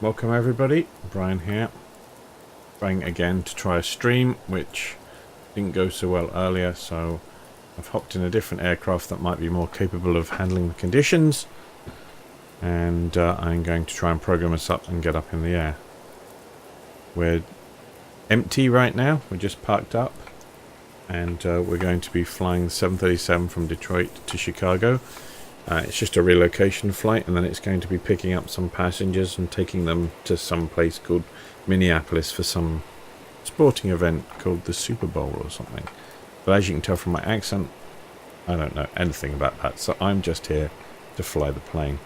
Welcome everybody, Brian here, trying again to try a stream which didn't go so well earlier, so I've hopped in a different aircraft that might be more capable of handling the conditions, and I'm going to try and program us up and get up in the air. We're empty right now, we're just parked up, and we're going to be flying the 737 from Detroit to Chicago. It's just a relocation flight, and then it's going to be picking up some passengers and taking them to some place called Minneapolis for some sporting event called the Super Bowl or something. But as you can tell from my accent, I don't know anything about that, so I'm just here to fly the plane.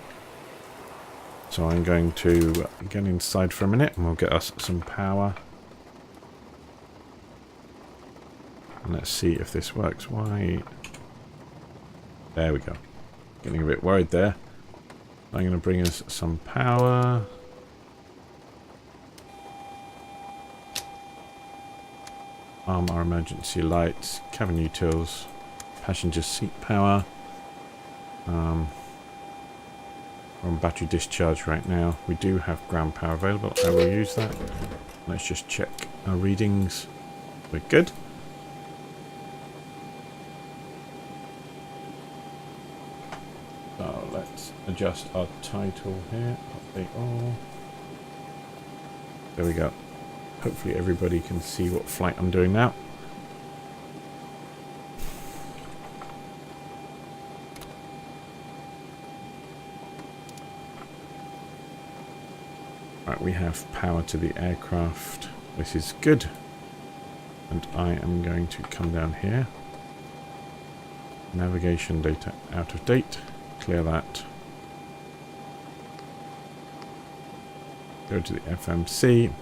So I'm going to get inside for a minute and we'll get us some power. And let's see if this works. Why? There we go. Getting a bit worried there. I'm going to bring us some power. Arm our emergency lights, cabin utils, passenger seat power. We're on battery discharge right now. We do have ground power available. I will use that. Let's just check our readings. We're good. So let's adjust our title here. Update all. There we go. Hopefully everybody can see what flight I'm doing now. Right, we have power to the aircraft. This is good. And I am going to come down here. Navigation data out of date. Clear that. Go to the FMC.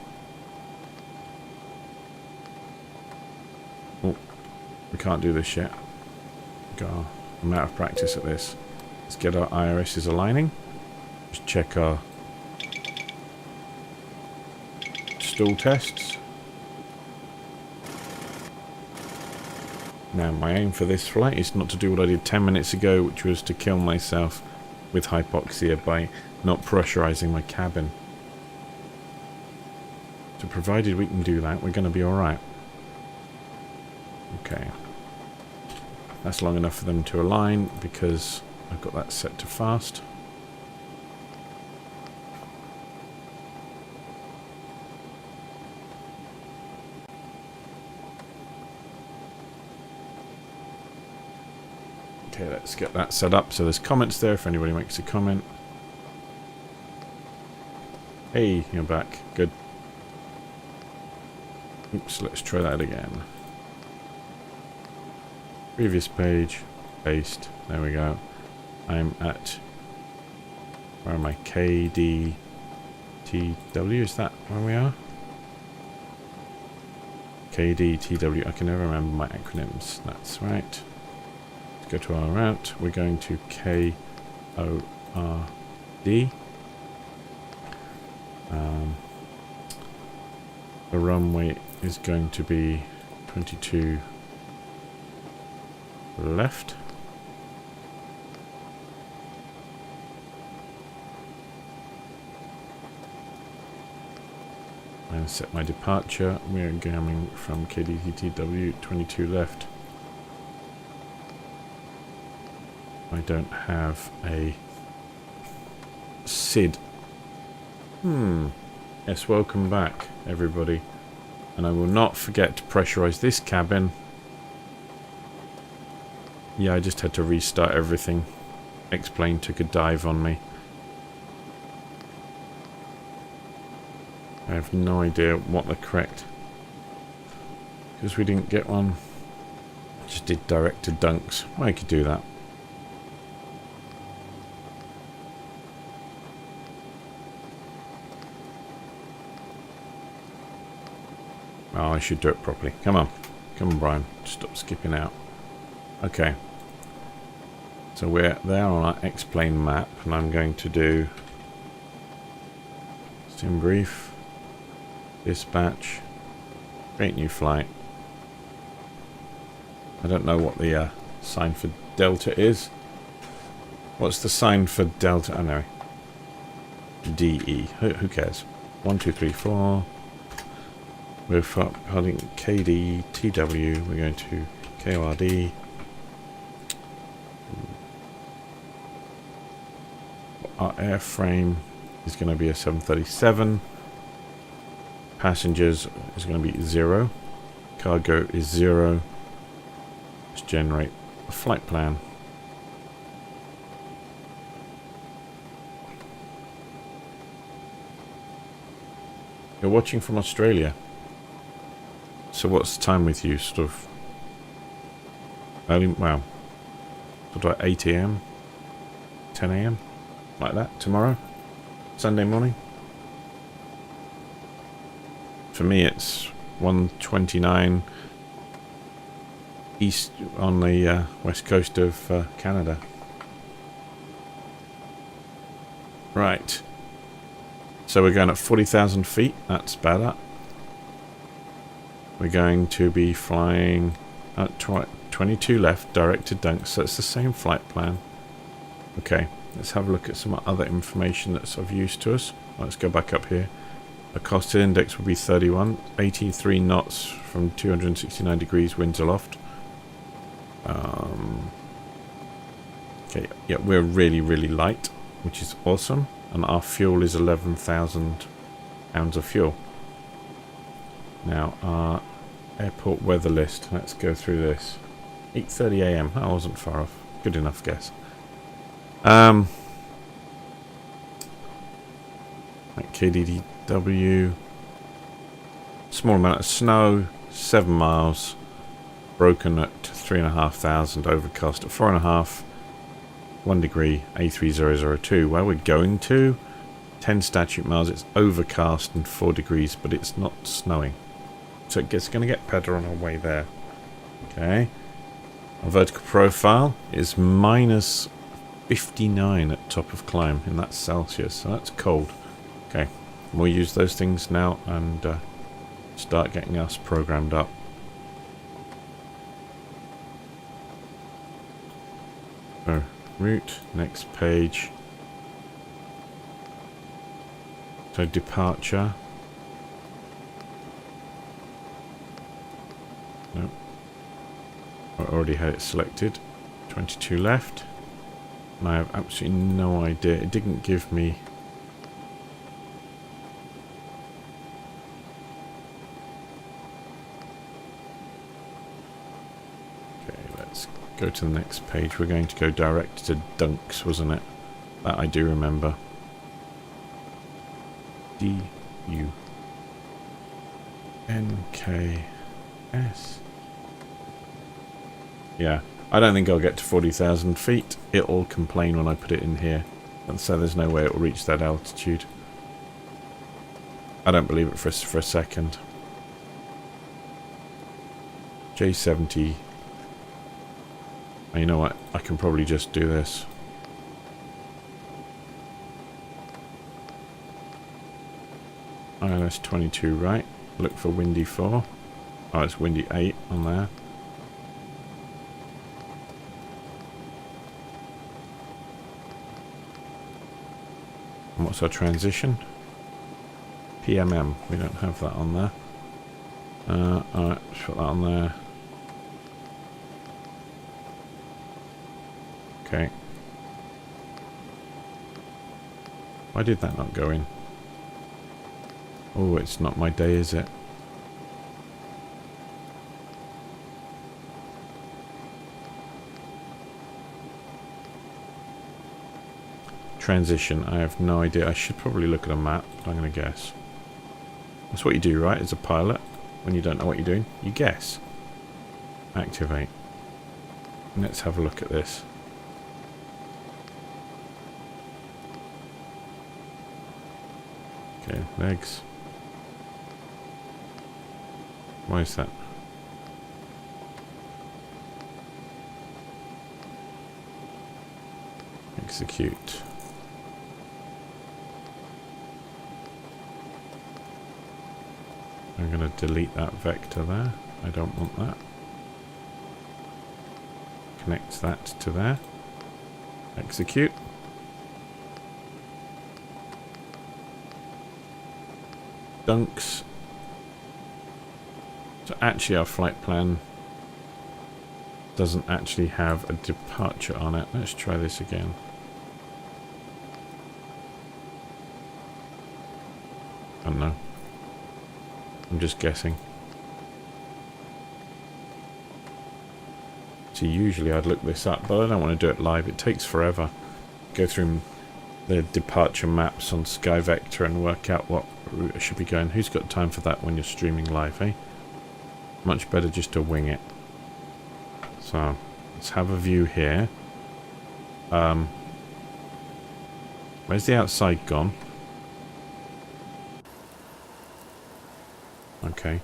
Oh, we can't do this yet. I'm out of practice at this. Let's get our IRSs aligning. Just check our stall tests. Now my aim for this flight is not to do what I did 10 minutes ago, which was to kill myself with hypoxia by not pressurizing my cabin. So provided we can do that, we're going to be alright. Okay. That's long enough for them to align because I've got that set to fast. Okay, let's get that set up so there's comments there if anybody makes a comment. Hey, you're back. Good. Oops, let's try that again. Previous page. Paste. There we go. I'm at... Where am I? KDTW, is that where we are? KDTW. I can never remember my acronyms. That's right. Go to our route. We're going to KORD. The runway is going to be 22 left. I'm going to set my departure. We are coming from KDTW 22 left. I don't have a SID. Yes, welcome back, everybody. And I will not forget to pressurize this cabin. Yeah, I just had to restart everything. Xplane took a dive on me. I have no idea what the correct... Because we didn't get one. Just did directed dunks. Well, I could do that. Oh, I should do it properly. Come on. Come on, Brian. Stop skipping out. Okay. So we're there on our Xplane map, and I'm going to do sim brief, dispatch, create new flight. I don't know what the sign for Delta is. What's the sign for Delta? I know. DE. Who cares? 1, 2, 3, 4. We're holding KDTW. We're going to KORD. Our airframe is going to be a 737. Passengers is going to be 0. Cargo is 0. Let's generate a flight plan. You're watching from Australia. So what's the time with you? Sort of early, well, sort of like 8 AM, 10 AM, like that tomorrow, Sunday morning. For me, it's 1:29 east on the west coast of Canada. Right. So we're going at 40,000 feet. That's better. We're going to be flying at 22 left, direct to Dunk. So it's the same flight plan. Okay, let's have a look at some other information that's of use to us. Let's go back up here. The cost index will be 31, 83 knots from 269 degrees winds aloft. Okay, yeah, we're really, really light, which is awesome. And our fuel is 11,000 pounds of fuel. Now, our airport weather list. Let's go through this. 8:30 AM. That wasn't far off. Good enough guess. Like KDTW. Small amount of snow. 7 miles. Broken at 3,500. Overcast at 4.5. 1 degree, A3002. Where we're going to, 10 statute miles. It's overcast and 4 degrees, but it's not snowing. So it's going to get better on our way there. Okay. Our vertical profile is minus 59 at top of climb, and that's Celsius, so that's cold. Okay. We'll use those things now and start getting us programmed up. So, route, next page. So departure. Nope. I already had it selected. 22 left. And I have absolutely no idea. It didn't give me... Okay, let's go to the next page. We're going to go direct to Dunks, wasn't it? That I do remember. D-U-N-K-S. Yeah, I don't think I'll get to 40,000 feet. It'll complain when I put it in here. And so there's no way it will reach that altitude. I don't believe it for a second. J70. You know what? I can probably just do this. ILS 22, right? Look for windy 4. Oh, it's windy 8 on there. And what's our transition? PMM. We don't have that on there. Alright, let's put that on there. Okay. Why did that not go in? Oh, it's not my day, is it? Transition, I have no idea. I should probably look at a map, but I'm going to guess. That's what you do, right? As a pilot, when you don't know what you're doing, you guess. Activate. And let's have a look at this. Okay, legs. Why is that? Execute. I'm going to delete that vector there. I don't want that. Connect that to there. Execute. dunks. So actually our flight plan doesn't actually have a departure on it. Let's try this again. I don't know. I'm just guessing. See, usually I'd look this up, but I don't want to do it live. It takes forever. Go through the departure maps on SkyVector and work out what route I should be going. Who's got time for that when you're streaming live, eh? Much better just to wing it. So, let's have a view here. Where's the outside gone? Okay.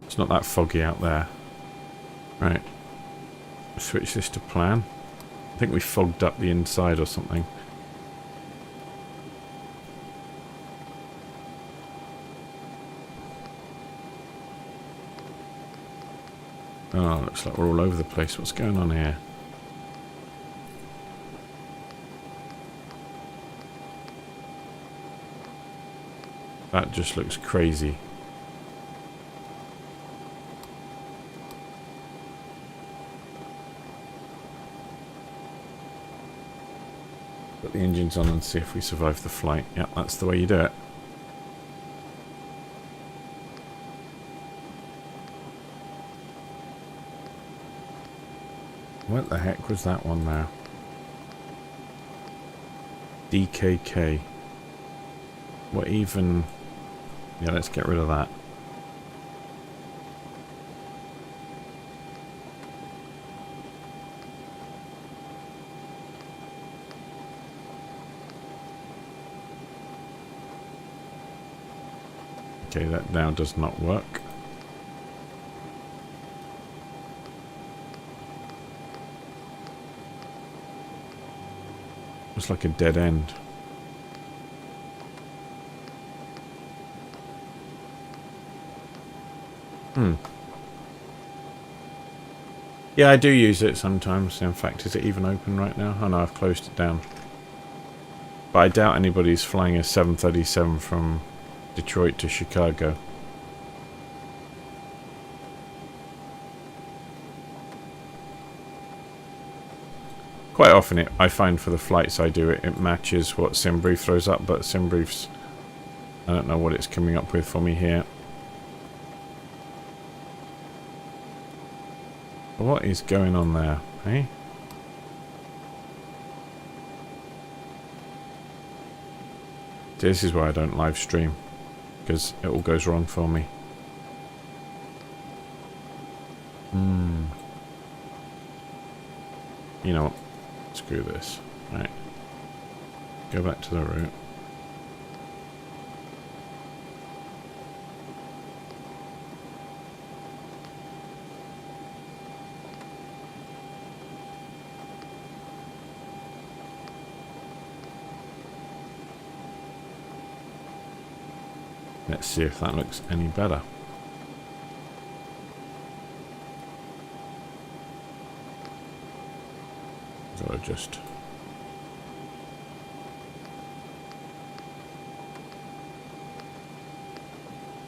It's not that foggy out there. Right. Switch this to plan. I think we fogged up the inside or something. Oh, looks like we're all over the place. What's going on here? That just looks crazy. Put the engines on and see if we survive the flight. Yeah, that's the way you do it. What the heck was that one now? DKK. What even... Yeah, let's get rid of that. Okay, that now does not work. It's like a dead end. Yeah, I do use it sometimes. In fact, is it even open right now? Oh no, I've closed it down. But I doubt anybody's flying a 737 from Detroit to Chicago. Quite often I find for the flights I do it matches what SimBrief throws up, but SimBrief's... I don't know what it's coming up with for me here. What is going on there, eh? This is why I don't live stream, because it all goes wrong for me. You know what? Screw this. Right. Go back to the route. Let's see if that looks any better. Gotta just...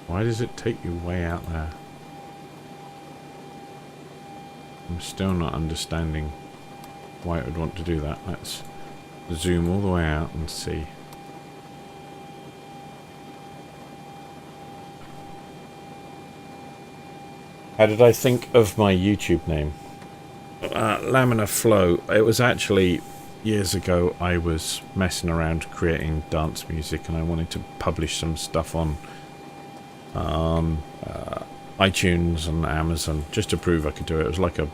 Why does it take you way out there? I'm still not understanding why it would want to do that. Let's zoom all the way out and see. How did I think of my YouTube name? Laminar Flow. It was actually years ago. I was messing around creating dance music, and I wanted to publish some stuff on iTunes and Amazon just to prove I could do it. It was like a,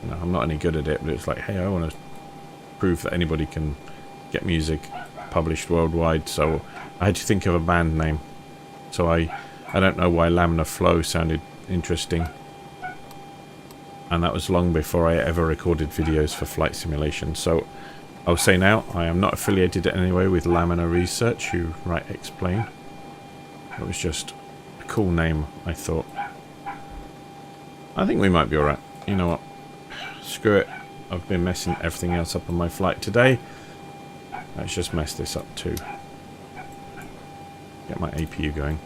you know, I'm not any good at it, but it's like, hey, I want to prove that anybody can get music published worldwide. So I had to think of a band name. So I don't know why Laminar Flow sounded interesting. And that was long before I ever recorded videos for flight simulation. So I'll say now, I am not affiliated in any way with Laminar Research, who write Xplane. It was just a cool name, I thought. I think we might be alright. You know what? Screw it. I've been messing everything else up on my flight today. Let's just mess this up too. Get my APU going.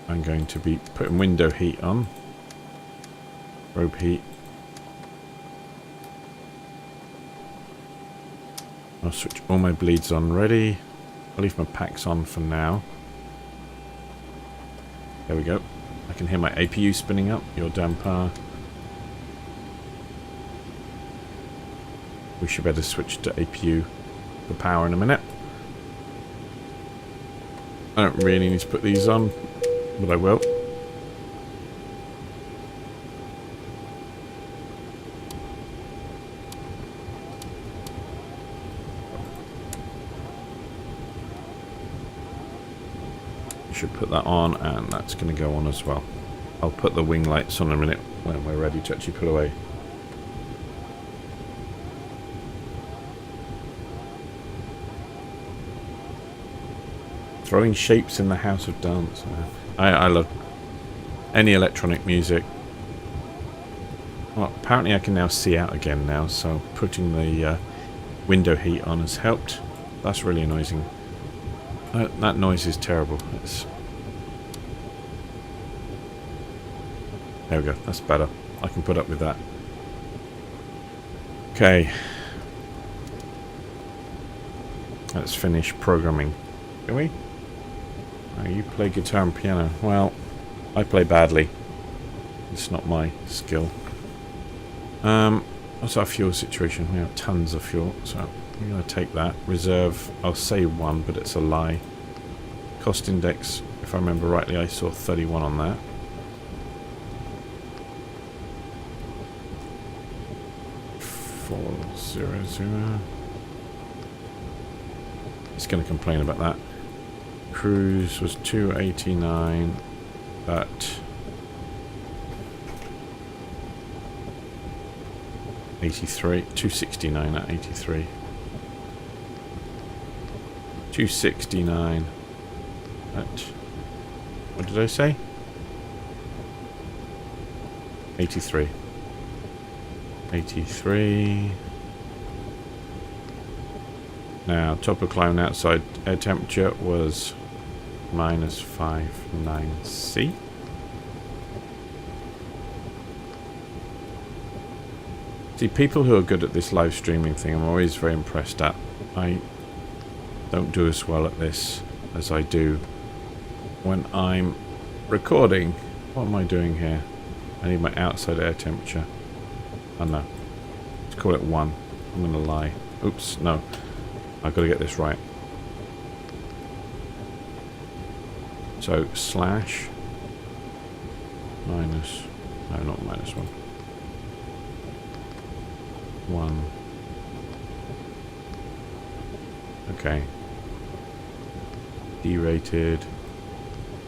I'm going to be putting window heat on. Robe heat. I'll switch all my bleeds on ready. I'll leave my packs on for now. There we go. I can hear my APU spinning up. Your damper. We should better switch to APU for power in a minute. I don't really need to put these on, but I will. Should put that on, and that's going to go on as well. I'll put the wing lights on in a minute when we're ready to actually pull away. Throwing shapes in the house of dance. I love any electronic music. Well, apparently I can now see out again now, so putting the window heat on has helped. That's really annoying. That noise is terrible. There we go. That's better. I can put up with that. Okay. Let's finish programming. Can we? Oh, you play guitar and piano. Well, I play badly. It's not my skill. What's our fuel situation? We have tons of fuel, so I'm going to take that. Reserve, I'll say 1, but it's a lie. Cost index, if I remember rightly, I saw 31 on that. $400. It's going to complain about that. Cruise was 289, but 83, 269 at 83. 269 at, what did I say? 83. 83. Now, top of climb outside air temperature was -59C. See, people who are good at this live streaming thing, I'm always very impressed at. I don't do as well at this as I do when I'm recording. What am I doing here? I need my outside air temperature. Oh no. Let's call it 1. I'm going to lie. Oops, no. I've got to get this right. So, slash minus, no, not minus 1. 1. Okay. Derated.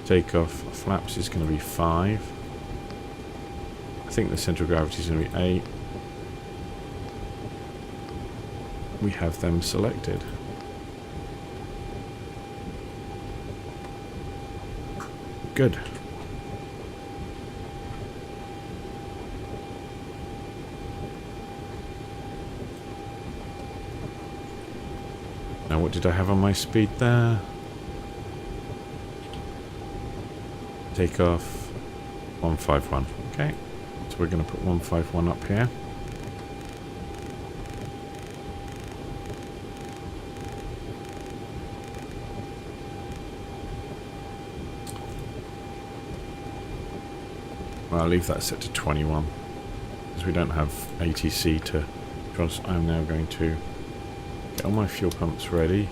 Takeoff flaps is going to be 5. I think the center of gravity is going to be 8. We have them selected. Good. Now what did I have on my speed there? Takeoff 151. Okay. So we're going to put 151 up here. Well, I'll leave that set to 21 because we don't have ATC to cross. I'm now going to get all my fuel pumps ready.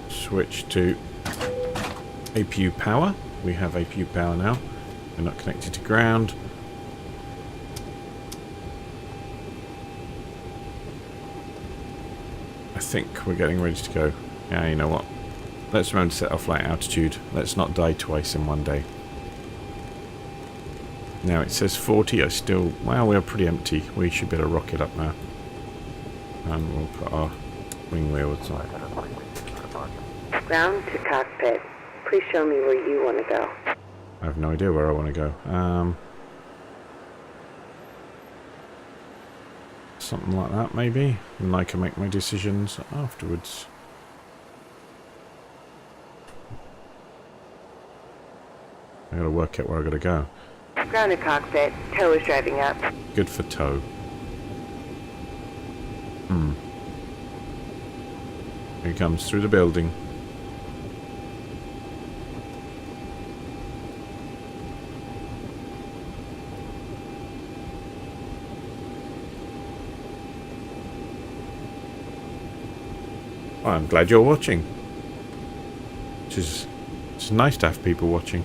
Switch to APU power. We have APU power now. We're not connected to ground. I think we're getting ready to go. Yeah, you know what? Let's remember to set our flight altitude. Let's not die twice in one day. Now it says 40. I still... Well, we're pretty empty. We should be able to rocket up now. And we'll put our wing wheels on. Ground to cockpit. Please show me where you want to go. I have no idea where I want to go. Something like that, maybe. And I can make my decisions afterwards. I gotta work out where I gotta go. Grounded cockpit. Tow is driving up. Good for tow. Here he comes through the building. Well, I'm glad you're watching. It's nice to have people watching.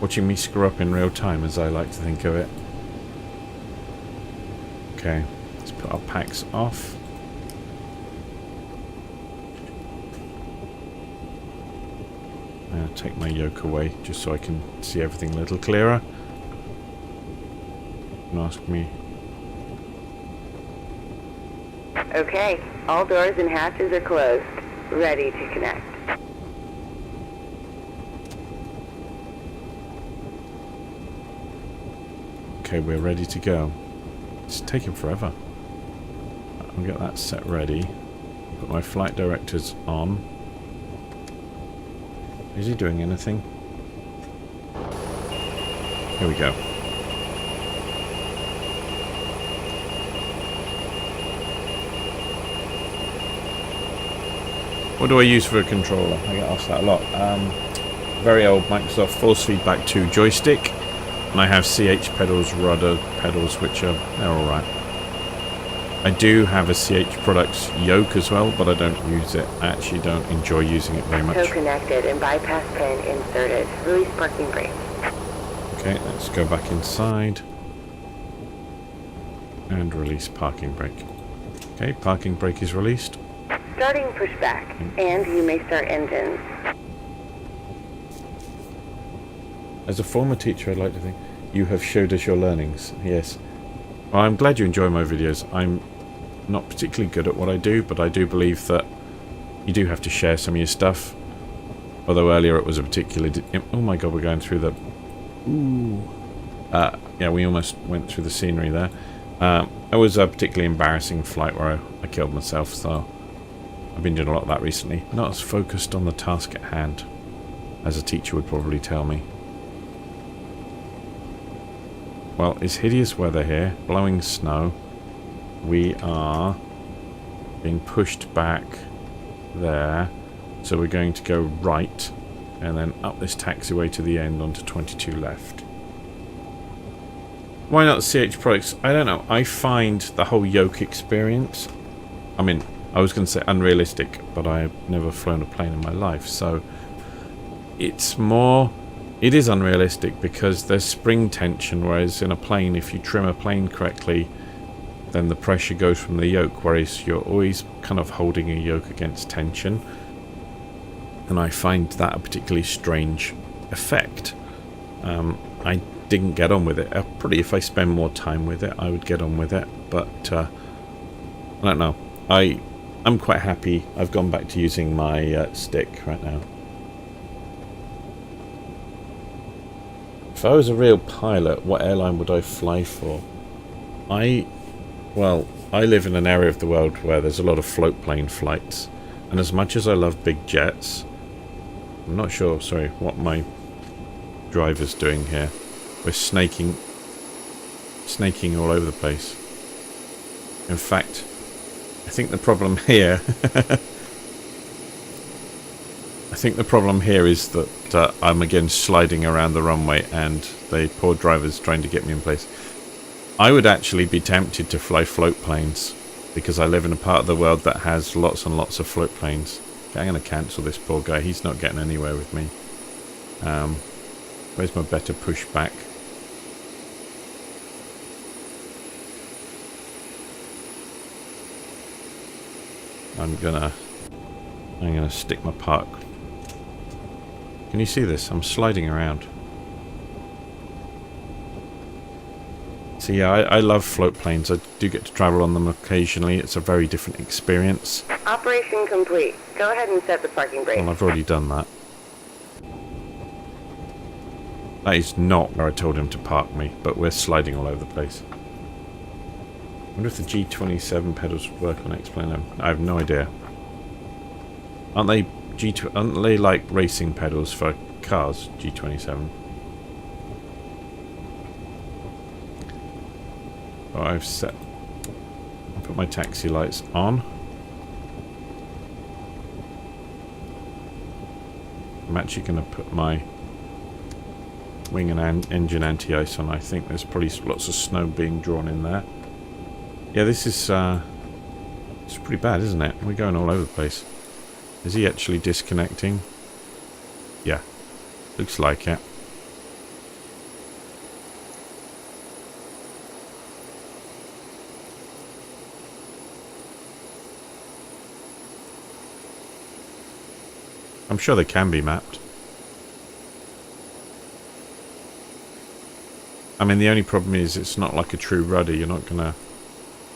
Watching me screw up in real time, as I like to think of it. Okay, let's put our packs off. I'll take my yoke away, just so I can see everything a little clearer. And ask me. Okay, all doors and hatches are closed. Ready to connect. Okay, we're ready to go. It's taking forever. I'll get that set ready. Put my flight directors on. Is he doing anything? Here we go. What do I use for a controller? I get asked that a lot. Very old Microsoft force feedback 2 joystick. And I have CH pedals, rudder pedals, which they're alright. I do have a CH Products yoke as well, but I don't use it. I actually don't enjoy using it very much. Tow connected and bypass pin inserted. Release parking brake. Okay, let's go back inside. And release parking brake. Okay, parking brake is released. Starting pushback, and you may start engines. As a former teacher, I'd like to think you have showed us your learnings. Yes. Well, I'm glad you enjoy my videos. I'm not particularly good at what I do, but I do believe that you do have to share some of your stuff. Although earlier it was a particularly... Oh my god, we're going through the... Ooh. Yeah, we almost went through the scenery there. It was a particularly embarrassing flight where I killed myself, so... I've been doing a lot of that recently. Not as focused on the task at hand, as a teacher would probably tell me. Well, it's hideous weather here, blowing snow. We are being pushed back there, so we're going to go right and then up this taxiway to the end onto 22 left. Why not CH Products? I don't know. I find the whole yoke experience, I mean, I was going to say unrealistic, but I have never flown a plane in my life, so it's more... It is unrealistic because there's spring tension, whereas in a plane, if you trim a plane correctly, then the pressure goes from the yoke, whereas you're always kind of holding a yoke against tension. And I find that a particularly strange effect. I didn't get on with it. Probably if I spend more time with it, I would get on with it. But I don't know. I'm quite happy. I've gone back to using my stick right now. If I was a real pilot, what airline would I fly for? Well, I live in an area of the world where there's a lot of float plane flights. And as much as I love big jets, I'm not sure, sorry, what my driver's doing here. We're snaking all over the place. In fact, I think the problem here... I think the problem here is that I'm again sliding around the runway and the poor driver's trying to get me in place. I would actually be tempted to fly float planes because I live in a part of the world that has lots and lots of float planes. Okay, I'm going to cancel this poor guy. He's not getting anywhere with me. Where's my better pushback? I'm gonna stick my park. Can you see this? I'm sliding around. So yeah, I love float planes. I do get to travel on them occasionally. It's a very different experience. Operation complete. Go ahead and set the parking brake. Well, I've already done that. That is not where I told him to park me, but we're sliding all over the place. wonder if the G27 pedals would work on Xplane. I have no idea. Aren't they aren't they like racing pedals for cars, G27? Oh, I've put my taxi lights on. I'm actually going to put my wing and engine anti-ice on. I think there's probably lots of snow being drawn in there. Yeah, this is it's pretty bad, isn't it? We're going all over the place. Is he actually disconnecting? Yeah, looks like it. I'm sure they can be mapped. I mean, the only problem is it's not like a true rudder. You're not gonna...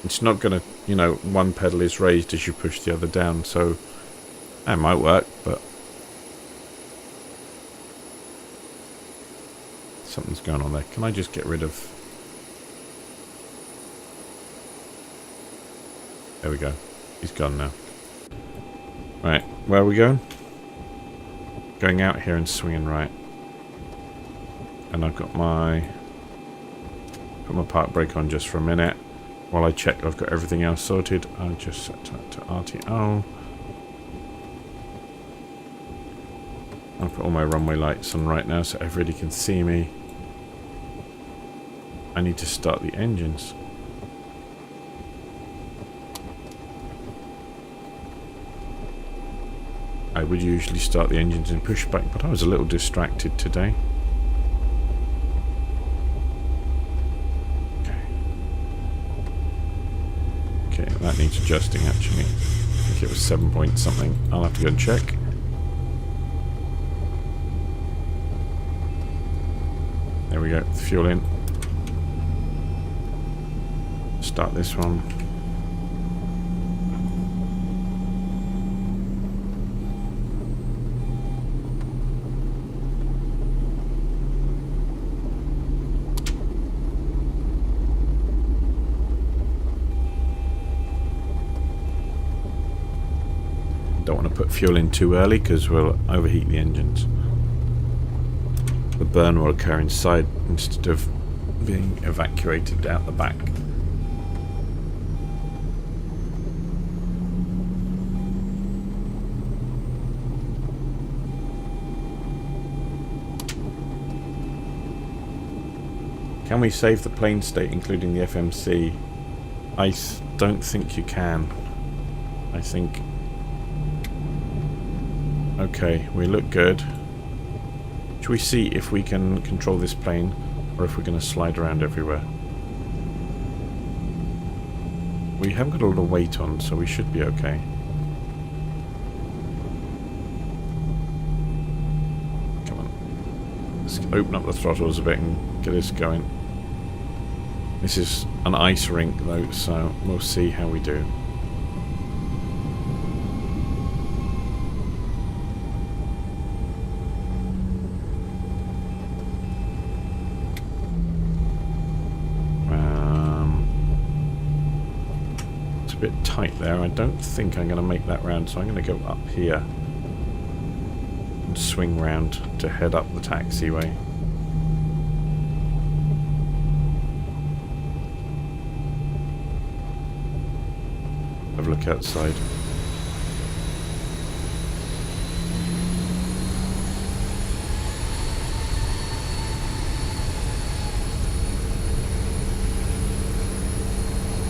It's not gonna, you know, one pedal is raised as you push the other down, so that might work, but something's going on there. Can I just get rid of... There we go. He's gone now. Right, where are we going? Going out here and swinging right. And I've got my... Put my park brake on just for a minute. While I check I've got everything else sorted, I'll just set that to RTO. I'll put all my runway lights on right now so everybody can see me. I need to start the engines. I would usually start the engines in pushback, but I was a little distracted today. Okay, that needs adjusting actually. I think it was 7 point something. I'll have to go and check. There we go, fuel in. Start this one. Don't want to put fuel in too early because we'll overheat the engines. The burn will occur inside instead of being evacuated out the back. Can we save the plane state including the FMC? I don't think you can. I think... Okay, we look good. Should we see if we can control this plane or if we're going to slide around everywhere? We haven't got a lot of weight on, so we should be okay. Come on. Let's open up the throttles a bit and get us going. This is an ice rink though, so we'll see how we do. A bit tight there. I don't think I'm going to make that round, so I'm going to go up here and swing round to head up the taxiway. Have a look outside.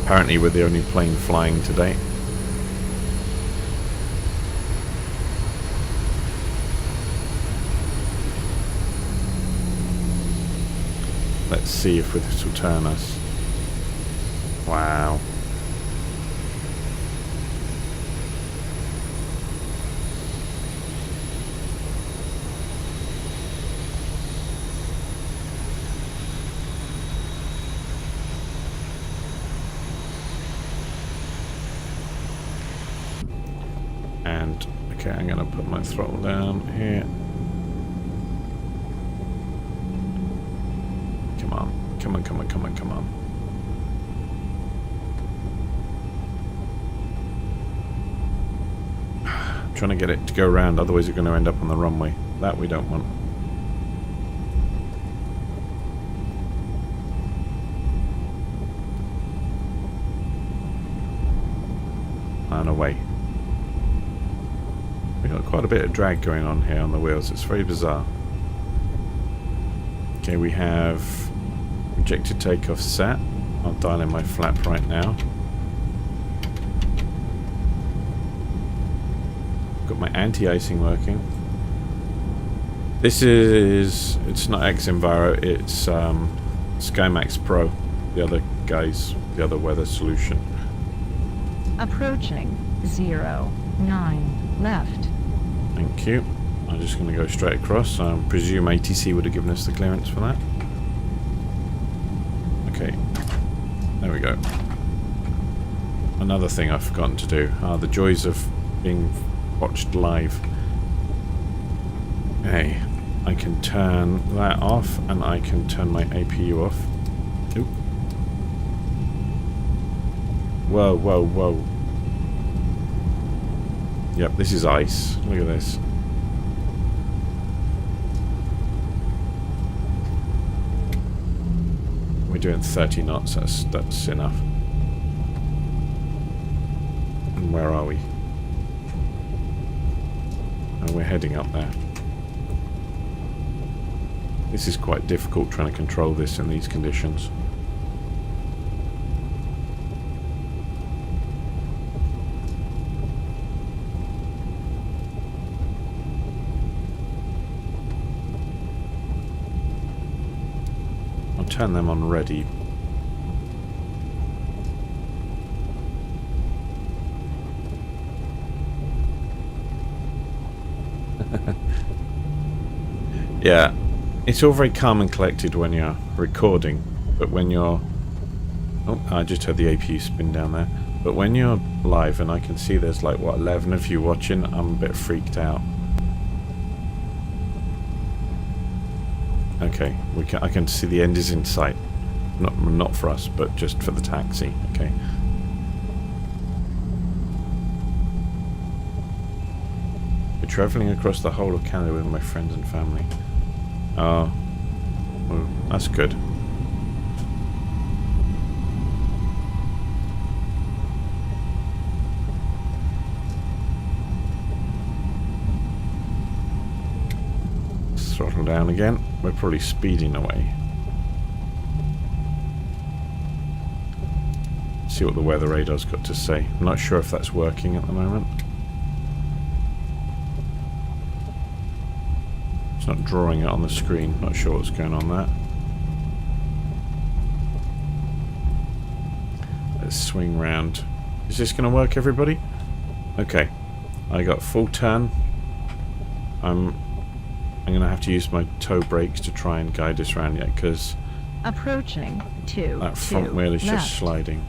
Apparently we're the only plane flying today. Let's see if this will turn us. Wow. And okay, I'm going to put my throttle down here. Come on, come on, come on, come on, come on. trying to get it to go around, otherwise it's going to end up on the runway. That we don't want. And away. We've got quite a bit of drag going on here on the wheels. It's very bizarre. Okay, we have rejected takeoff set. I'll dial in my flap right now. Got my anti-icing working. This is, it's not X-Enviro, it's SkyMax Pro, the other guys, the other weather solution. Approaching 09 left. Thank you. I'm just going to go straight across. I presume ATC would have given us the clearance for that. Okay, there we go. Another thing I've forgotten to do. The joys of being watched live. Okay, I can turn that off and I can turn my APU off. Oop. Whoa, whoa, whoa. Yep, this is ice. Look at this. We're doing 30 knots, that's enough. And where are we? And we're heading up there. This is quite difficult trying to control this in these conditions. I'll turn them on ready. Yeah, it's all very calm and collected when you're recording, but when you're... Oh, I just heard the APU spin down there. But when you're live, and I can see there's like, what, 11 of you watching, I'm a bit freaked out. Okay, I can see the end is in sight. Not for us, but just for the taxi, okay. We're travelling across the whole of Canada with my friends and family. Oh, well, that's good. Throttle down again. We're probably speeding away. See what the weather radar's got to say. I'm not sure if that's working at the moment. Not drawing it on the screen. Not sure what's going on there. Let's swing round. Is this going to work, everybody? Okay. I got full turn. I'm going to have to use my toe brakes to try and guide us around yet, because approaching that front wheel is just sliding.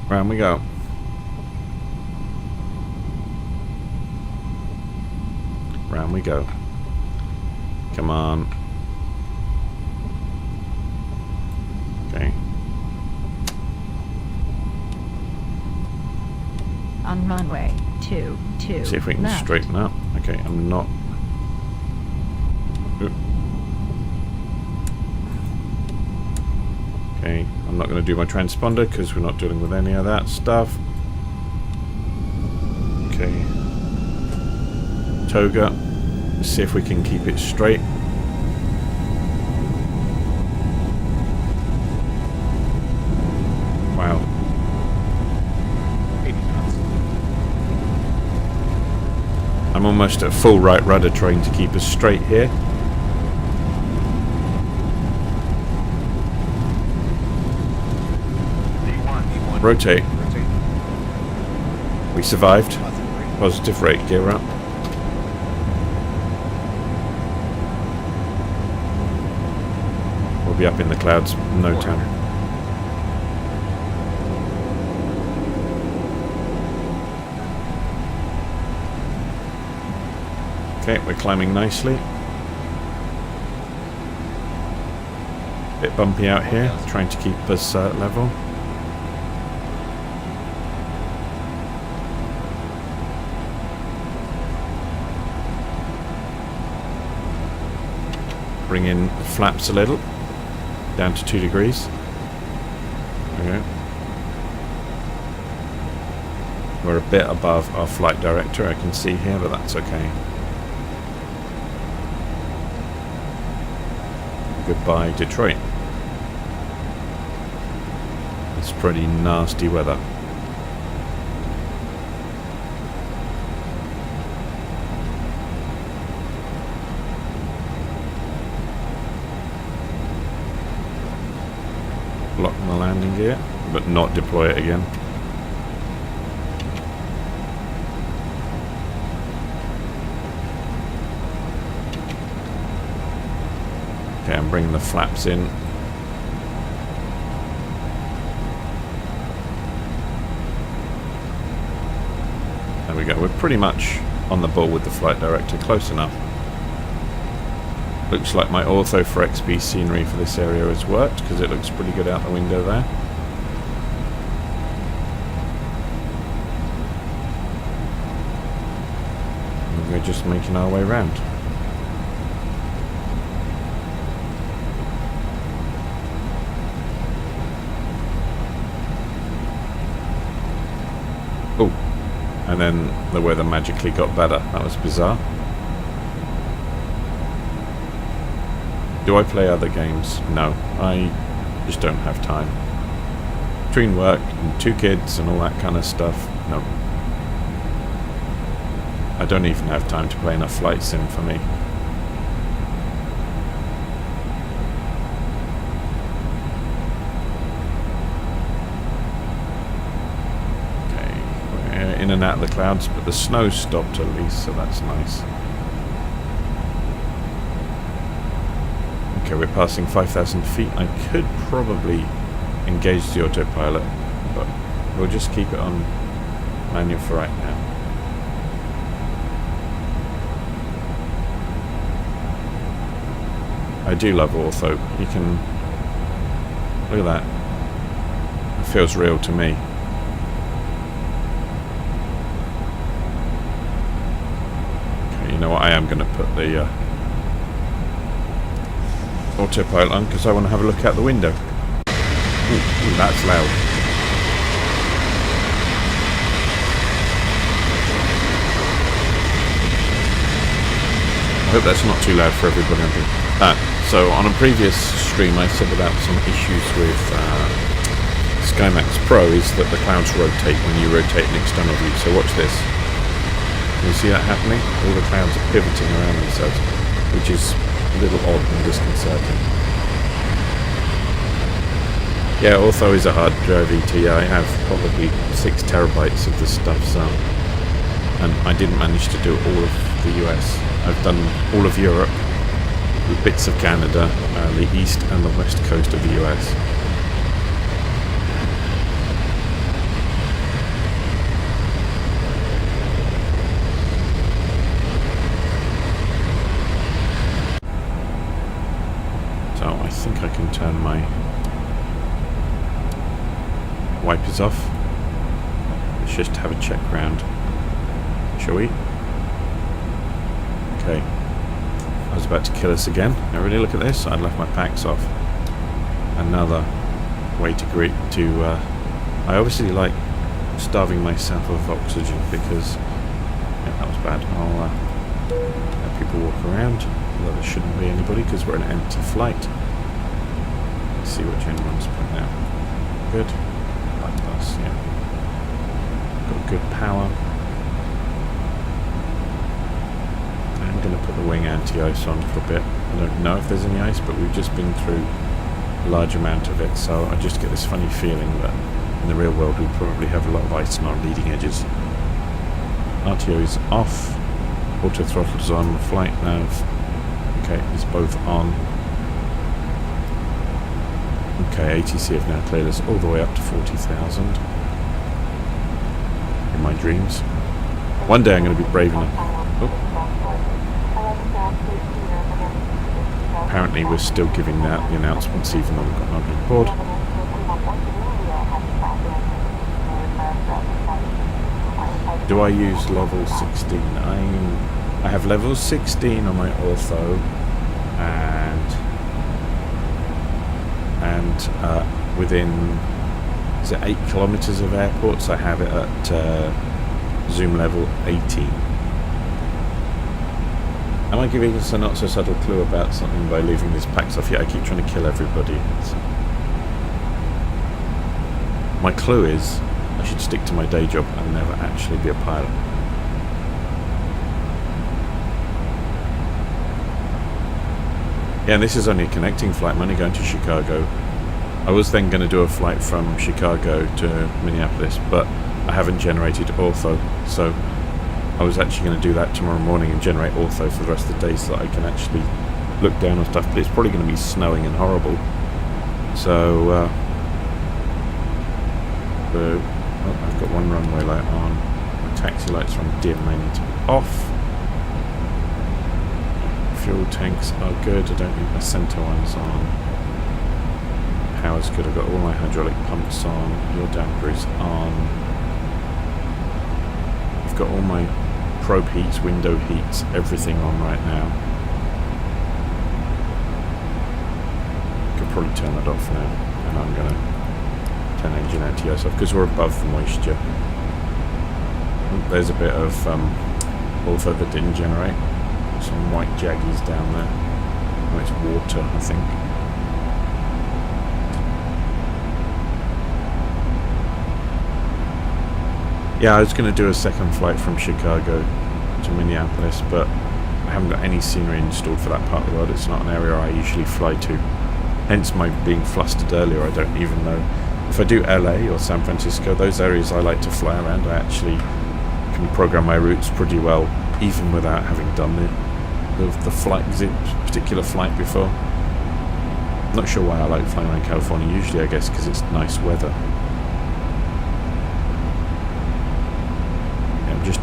Round we go. Round we go. Come on. Okay. On runway 22. See if we can left. straighten up. Okay, I'm not. Oop. Okay, I'm not going to do my transponder because we're not dealing with any of that stuff. Okay. Toga. Let's see if we can keep it straight. Wow. 80 knots. I'm almost at full right rudder trying to keep us straight here. Rotate. We survived. Positive rate. Gear up. We'll be up in the clouds in no time. Okay, we're climbing nicely. Bit bumpy out here, trying to keep us level. Bring in the flaps a little, down to 2 degrees. Okay. We're a bit above our flight director, I can see here, but that's okay. Goodbye, Detroit. It's pretty nasty weather. Lock the landing gear, but not deploy it again. Okay, I'm bringing the flaps in. There we go. We're pretty much on the ball with the flight director, close enough. Looks like my ortho for XP scenery for this area has worked, because it looks pretty good out the window there. And we're just making our way around. Oh, and then the weather magically got better. That was bizarre. Do I play other games? No, I just don't have time. Between work and 2 kids and all that kind of stuff, no. I don't even have time to play enough flight sim for me. Okay, we're in and out of the clouds, but the snow stopped at least, so that's nice. Okay, we're passing 5,000 feet. I could probably engage the autopilot, but we'll just keep it on manual for right now. I do love ortho. You can... Look at that. It feels real to me. Okay, you know what? I am going to put the... autopilot on because I want to have a look out the window. Ooh, that's loud. I hope that's not too loud for everybody. So on a previous stream I said about some issues with SkyMax Pro is that the clouds rotate when you rotate an external view. So watch this. Can you see that happening? All the clouds are pivoting around themselves, which is a little odd and disconcerting. Yeah, ortho is a hard drive ET. I have probably 6 terabytes of the stuff, so, and I didn't manage to do all of the US. I've done all of Europe, bits of Canada, the east and the west coast of the US. I think I can turn my wipers off. Let's just have a check round, shall we? Okay. I was about to kill us again. Now really look at this. I left my packs off. Another way to greet to... I obviously like starving myself of oxygen because... Yeah, that was bad. I'll let people walk around. Although there shouldn't be anybody because we're in an empty flight. See what Gen 1's putting out. Good. Like us, yeah. Got good power. I'm going to put the wing anti-ice on for a bit. I don't know if there's any ice, but we've just been through a large amount of it, so I just get this funny feeling that in the real world we probably have a lot of ice on our leading edges. RTO is off. Auto throttle's on. Flight nav. Okay, it's both on. Okay, ATC have now cleared us all the way up to 40,000. In my dreams. One day I'm going to be brave enough. Oh. apparently we're still giving out the announcements even though we've got nobody aboard. Do I use level 16? I have level 16 on my ortho and within, is it 8 kilometers of airports? I have it at zoom level 18. Am I giving us a not so subtle clue about something by leaving these packs off? Yeah, I keep trying to kill everybody. My clue is I should stick to my day job and never actually be a pilot. Yeah, and this is only a connecting flight. I'm only going to Chicago. I was then going to do a flight from Chicago to Minneapolis, but I haven't generated ortho, so I was actually going to do that tomorrow morning and generate ortho for the rest of the day so that I can actually look down on stuff, but it's probably going to be snowing and horrible. So, I've got one runway light on, my taxi lights are on dim, they need to be off. Fuel tanks are good, I don't need my center ones on. Power's good, I've got all my hydraulic pumps on, your damper is on. I've got all my probe heats, window heats, everything on right now. Could probably turn that off now, and I'm going to turn engine anti-ice off because we're above the moisture. There's a bit of ortho that didn't generate. Some white jaggies down there. Oh, it's water, I think. Yeah, I was going to do a second flight from Chicago to Minneapolis, but I haven't got any scenery installed for that part of the world. It's not an area I usually fly to. Hence my being flustered earlier. I don't even know. If I do LA or San Francisco, those areas I like to fly around, I actually can program my routes pretty well, even without having done the flight, particular flight before. I'm not sure why I like flying around California, usually I guess because it's nice weather. Just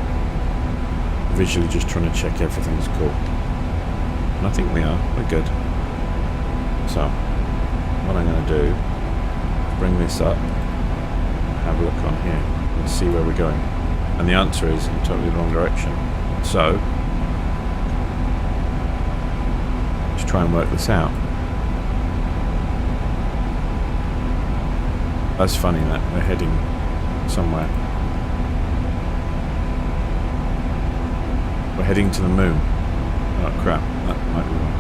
visually just trying to check everything's cool, and I think we are, we're good. So what I'm going to do is bring this up and have a look on here and see where we're going, and the answer is in totally the wrong direction. So let's try and work this out. That's funny that we're heading somewhere. We're heading to the moon. Oh crap, that might be wrong.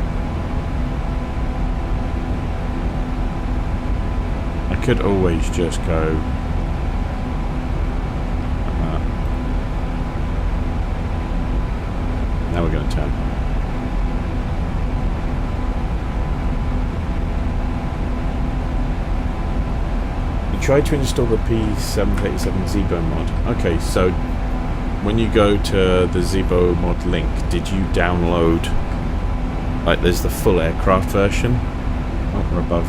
I could always just go like that. Now we're going to turn. You tried to install the P737 Zibo mod. Okay, so when you go to the Zibo mod link, did you download, like there's the full aircraft version? Oh, we're above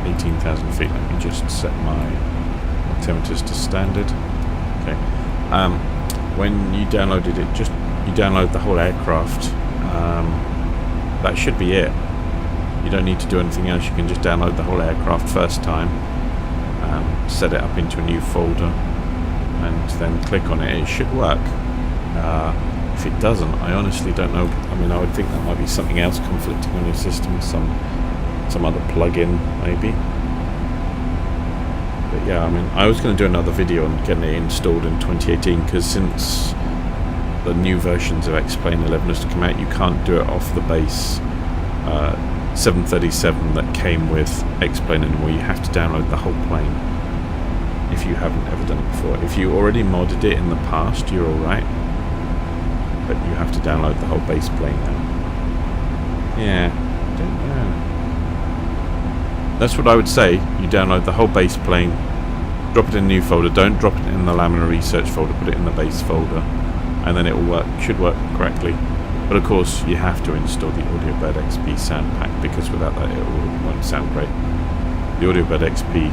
18,000 feet. Let me just set my altimeters to standard. Okay. When you downloaded it, you download the whole aircraft. That should be it. You don't need to do anything else. You can just download the whole aircraft first time, set it up into a new folder, and then click on it. It should work. If it doesn't, I honestly don't know. I mean, I would think that might be something else conflicting on your system, some other plugin maybe. But yeah, I mean, I was going to do another video on getting it installed in 2018, because since the new versions of Xplane 11 has come out, you can't do it off the base 737 that came with Xplane anymore. You have to download the whole plane if you haven't ever done it before. If you already modded it in the past, you're alright, but you have to download the whole base plane now. Yeah, don't know. That's what I would say. You download the whole base plane, drop it in a new folder. Don't drop it in the Laminar Research folder, put it in the base folder, and then it will work. Should work correctly. But of course, you have to install the AudioBird XP sound pack, because without that, it won't sound great. The AudioBird XP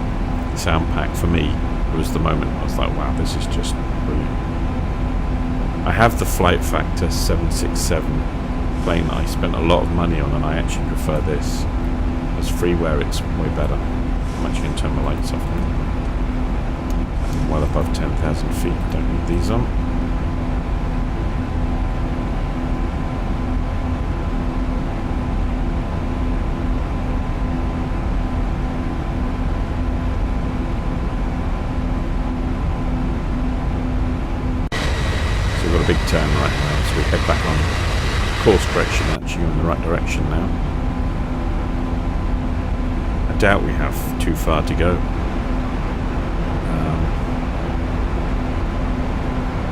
sound pack for me was the moment I was like, wow, this is just brilliant. I have the Flight Factor 767 Xplane I spent a lot of money on, and I actually prefer this. As freeware, it's way better. I'm actually going to turn my lights off now. I'm well above 10,000 feet, don't need these on. Got a big turn right now, so we head back on course correction. Actually in the right direction now. I doubt we have too far to go.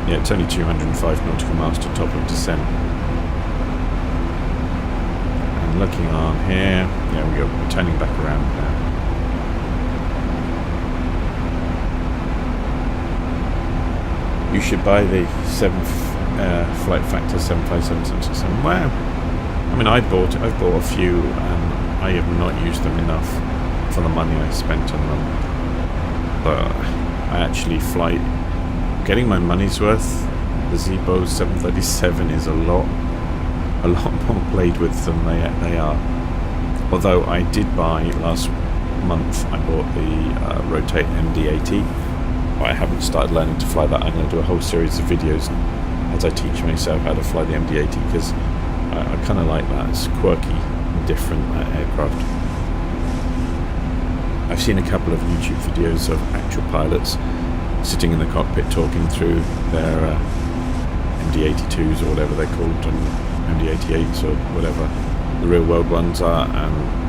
Yeah, it's only 205 nautical miles to top of descent. And looking on here, yeah, we're turning back around now. You should buy the flight factor 757. Wow. I mean, I've bought a few, and I have not used them enough for the money I spent on them. But I actually fly, getting my money's worth. The Zibo 737 is a lot more played with than they are. Although I did buy last month, I bought the Rotate MD-80. I haven't started learning to fly that. I'm going to do a whole series of videos as I teach myself how to fly the MD-80, because I kind of like that. It's quirky and different aircraft. I've seen a couple of YouTube videos of actual pilots sitting in the cockpit talking through their MD-82s or whatever they're called, and MD-88s or whatever the real world ones are, and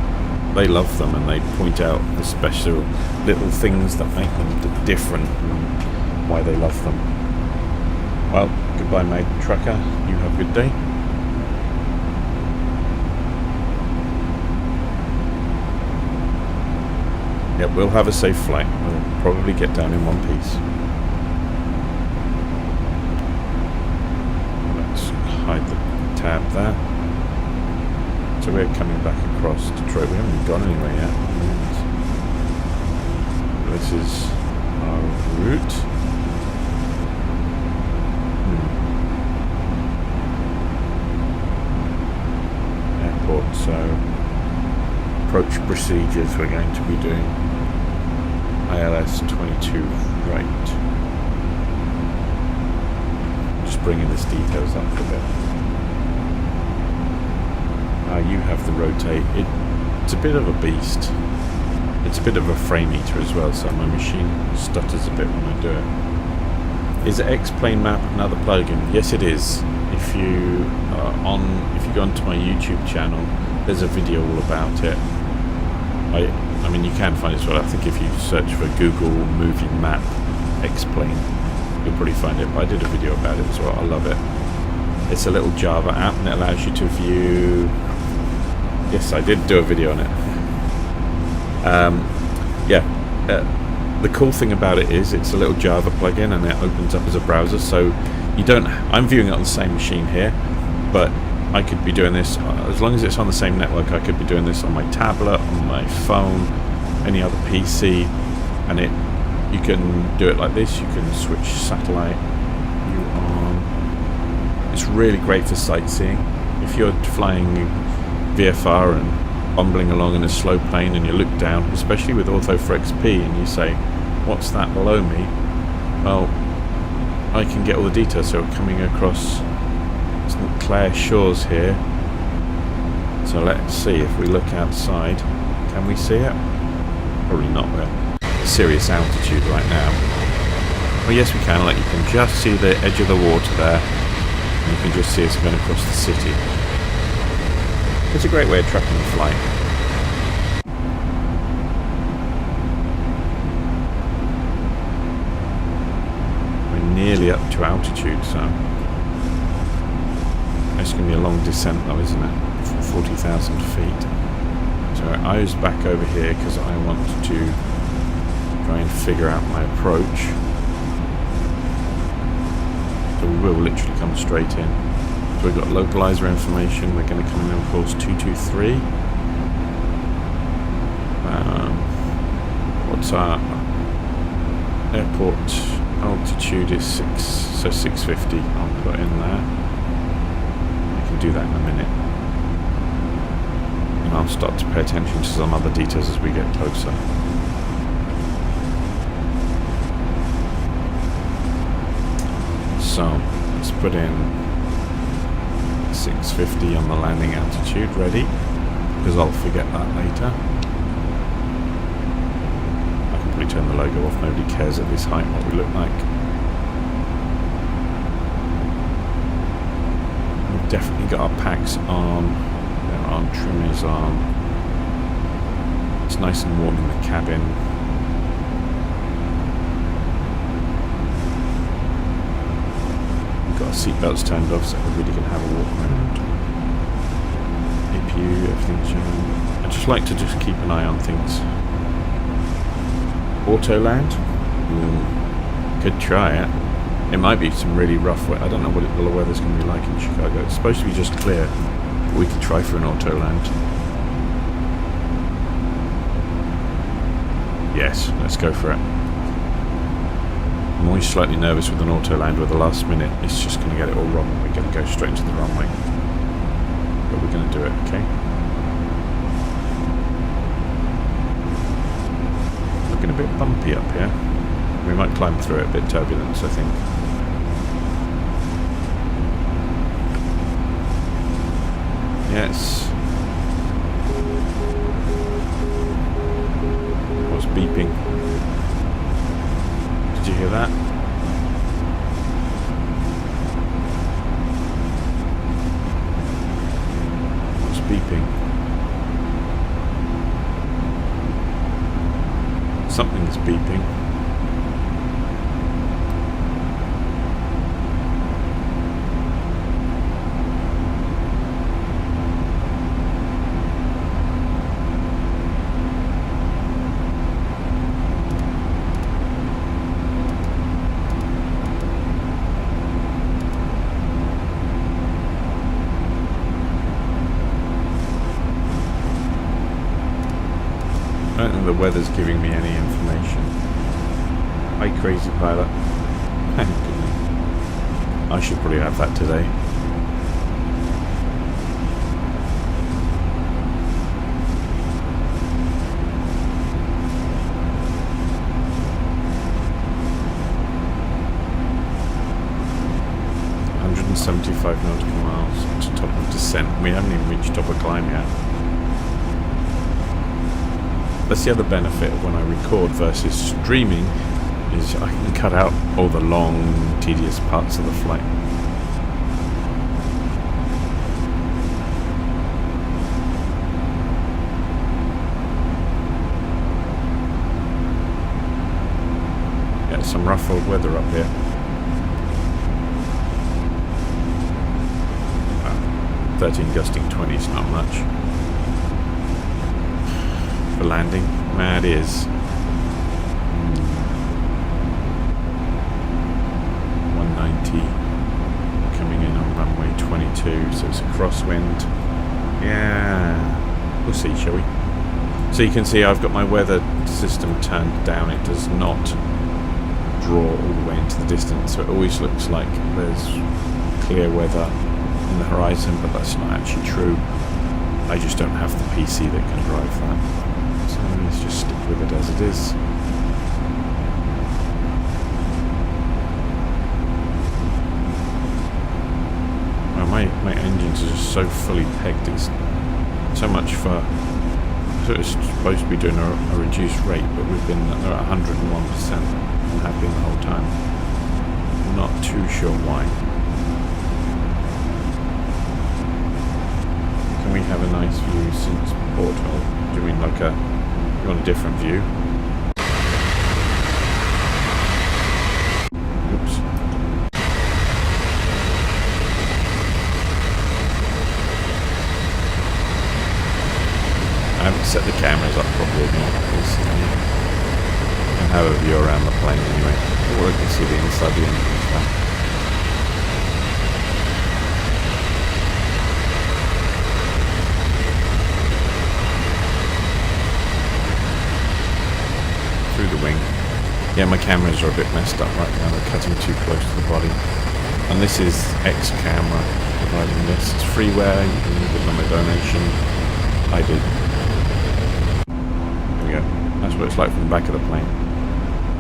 they love them, and they point out the special little things that make them different and why they love them. Well, goodbye, mate trucker. You have a good day. Yep, we'll have a safe flight. We'll probably get down in one piece. Let's hide the tab there. So we're coming back across Detroit. We haven't gone anywhere yet. This is our route. Airport, so approach procedures, we're going to be doing ILS 22 right. Just bringing this details up a bit. You have the Rotate. It's a bit of a beast. It's a bit of a frame eater as well, so my machine stutters a bit when I do it. Is it Xplane map another plugin? Yes, it is. If you go onto my YouTube channel, there's a video all about it. I mean, you can find it as well. I think if you search for Google Movie Map Xplane, you'll probably find it. But I did a video about it as well. I love it. It's a little Java app, and it allows you to view. Yes, I did do a video on it. The cool thing about it is it's a little Java plugin, and it opens up as a browser. So you don't. I'm viewing it on the same machine here, but I could be doing this as long as it's on the same network. I could be doing this on my tablet, on my phone, any other PC, and you can do it like this. You can switch satellite view on. It's really great for sightseeing. If you're flying VFR and bumbling along in a slow plane and you look down, especially with Auto for XP, and you say, what's that below me? Well, I can get all the details. So coming across St. Clair Shores here. So let's see if we look outside. Can we see it? Probably not. We're at serious altitude right now. Oh yes, we can. Like, you can just see the edge of the water there. And you can just see us going across the city. It's a great way of tracking the flight. We're nearly up to altitude, so it's going to be a long descent though, isn't it? 40,000 feet. So I was back over here because I want to try and figure out my approach. So we will literally come straight in. So we've got localizer information. We're going to come in on course 223. What's our airport altitude is 650. I'll put in there. I can do that in a minute. And I'll start to pay attention to some other details as we get closer. So, let's put in 650 on the landing altitude, ready, because I'll forget that later. I can probably turn the logo off, nobody cares at this height what we look like. We've definitely got our packs on, our arm trim is on. It's nice and warm in the cabin. Got our seatbelts turned off so everybody can have a walk around. APU, everything's on. I just like to just keep an eye on things. Auto land? Could try it. It might be some really rough weather. I don't know what the weather's going to be like in Chicago. It's supposed to be just clear. But we could try for an auto land. Yes, let's go for it. I'm always slightly nervous with an auto land where the last minute it's just going to get it all wrong and we're going to go straight into the runway. But we're going to do it, okay? Looking a bit bumpy up here. We might climb through it, a bit turbulence I think. Yes. What's beeping? Did you hear that? What's beeping? Something's beeping. I don't think the weather's giving me any information. Hi, crazy pilot. I should probably have that today. .75 nautical miles to top of descent. We haven't even reached top of climb yet. That's the other benefit of when I record versus streaming, is I can cut out all the long, tedious parts of the flight. Yeah, some rough old weather up here. 13 gusting 20 is not much. For landing, mad is 190 coming in on runway 22, so it's a crosswind. Yeah, we'll see, shall we? So you can see I've got my weather system turned down. It does not draw all the way into the distance, so it always looks like there's clear weather in the horizon, but that's not actually true. I just don't have the PC that can drive that. So let's just stick with it as it is. Well, my engines are just so fully pegged. It's so much for... So it's supposed to be doing a reduced rate, but we've been at 101% and have been the whole time. I'm not too sure why. Can we have a nice view since porthole? Do you mean like you want a different view? Oops. I haven't set the cameras up properly because you can have a view around the plane anyway. Or I can see the inside the engine as well. Through the wing. Yeah, my cameras are a bit messed up right now. They're cutting too close to the body. And this is X camera, providing this. It's freeware, you can give them a donation. I did. There we go. That's what it's like from the back of the plane.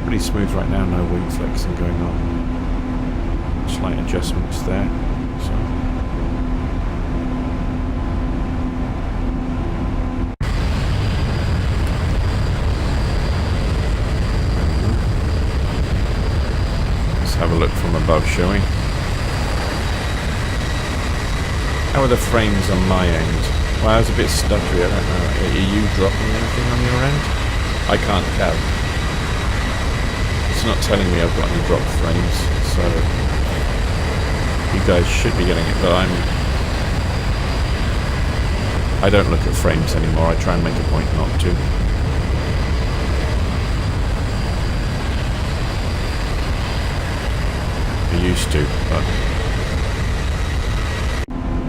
Pretty smooth right now, no wing flexing going on. Slight adjustments there. So. Let's have a look from above, shall we? How are the frames on my end? Well, I was a bit stuttery, I don't know. Are you dropping anything on your end? I can't tell. It's not telling me I've got any drop frames, so you guys should be getting it, but I don't look at frames anymore. I try and make a point not to. I used to, but...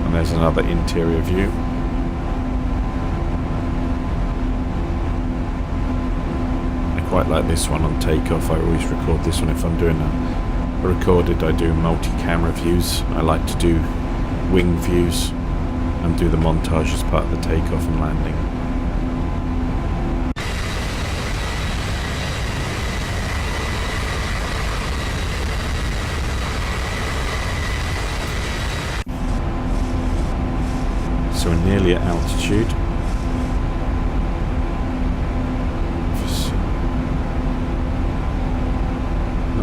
And there's another interior view. Quite like this one on Takeoff. I always record this one if I'm doing a recorded. I do multi-camera views. I like to do wing views and do the montage as part of the takeoff and landing. So we're nearly at altitude.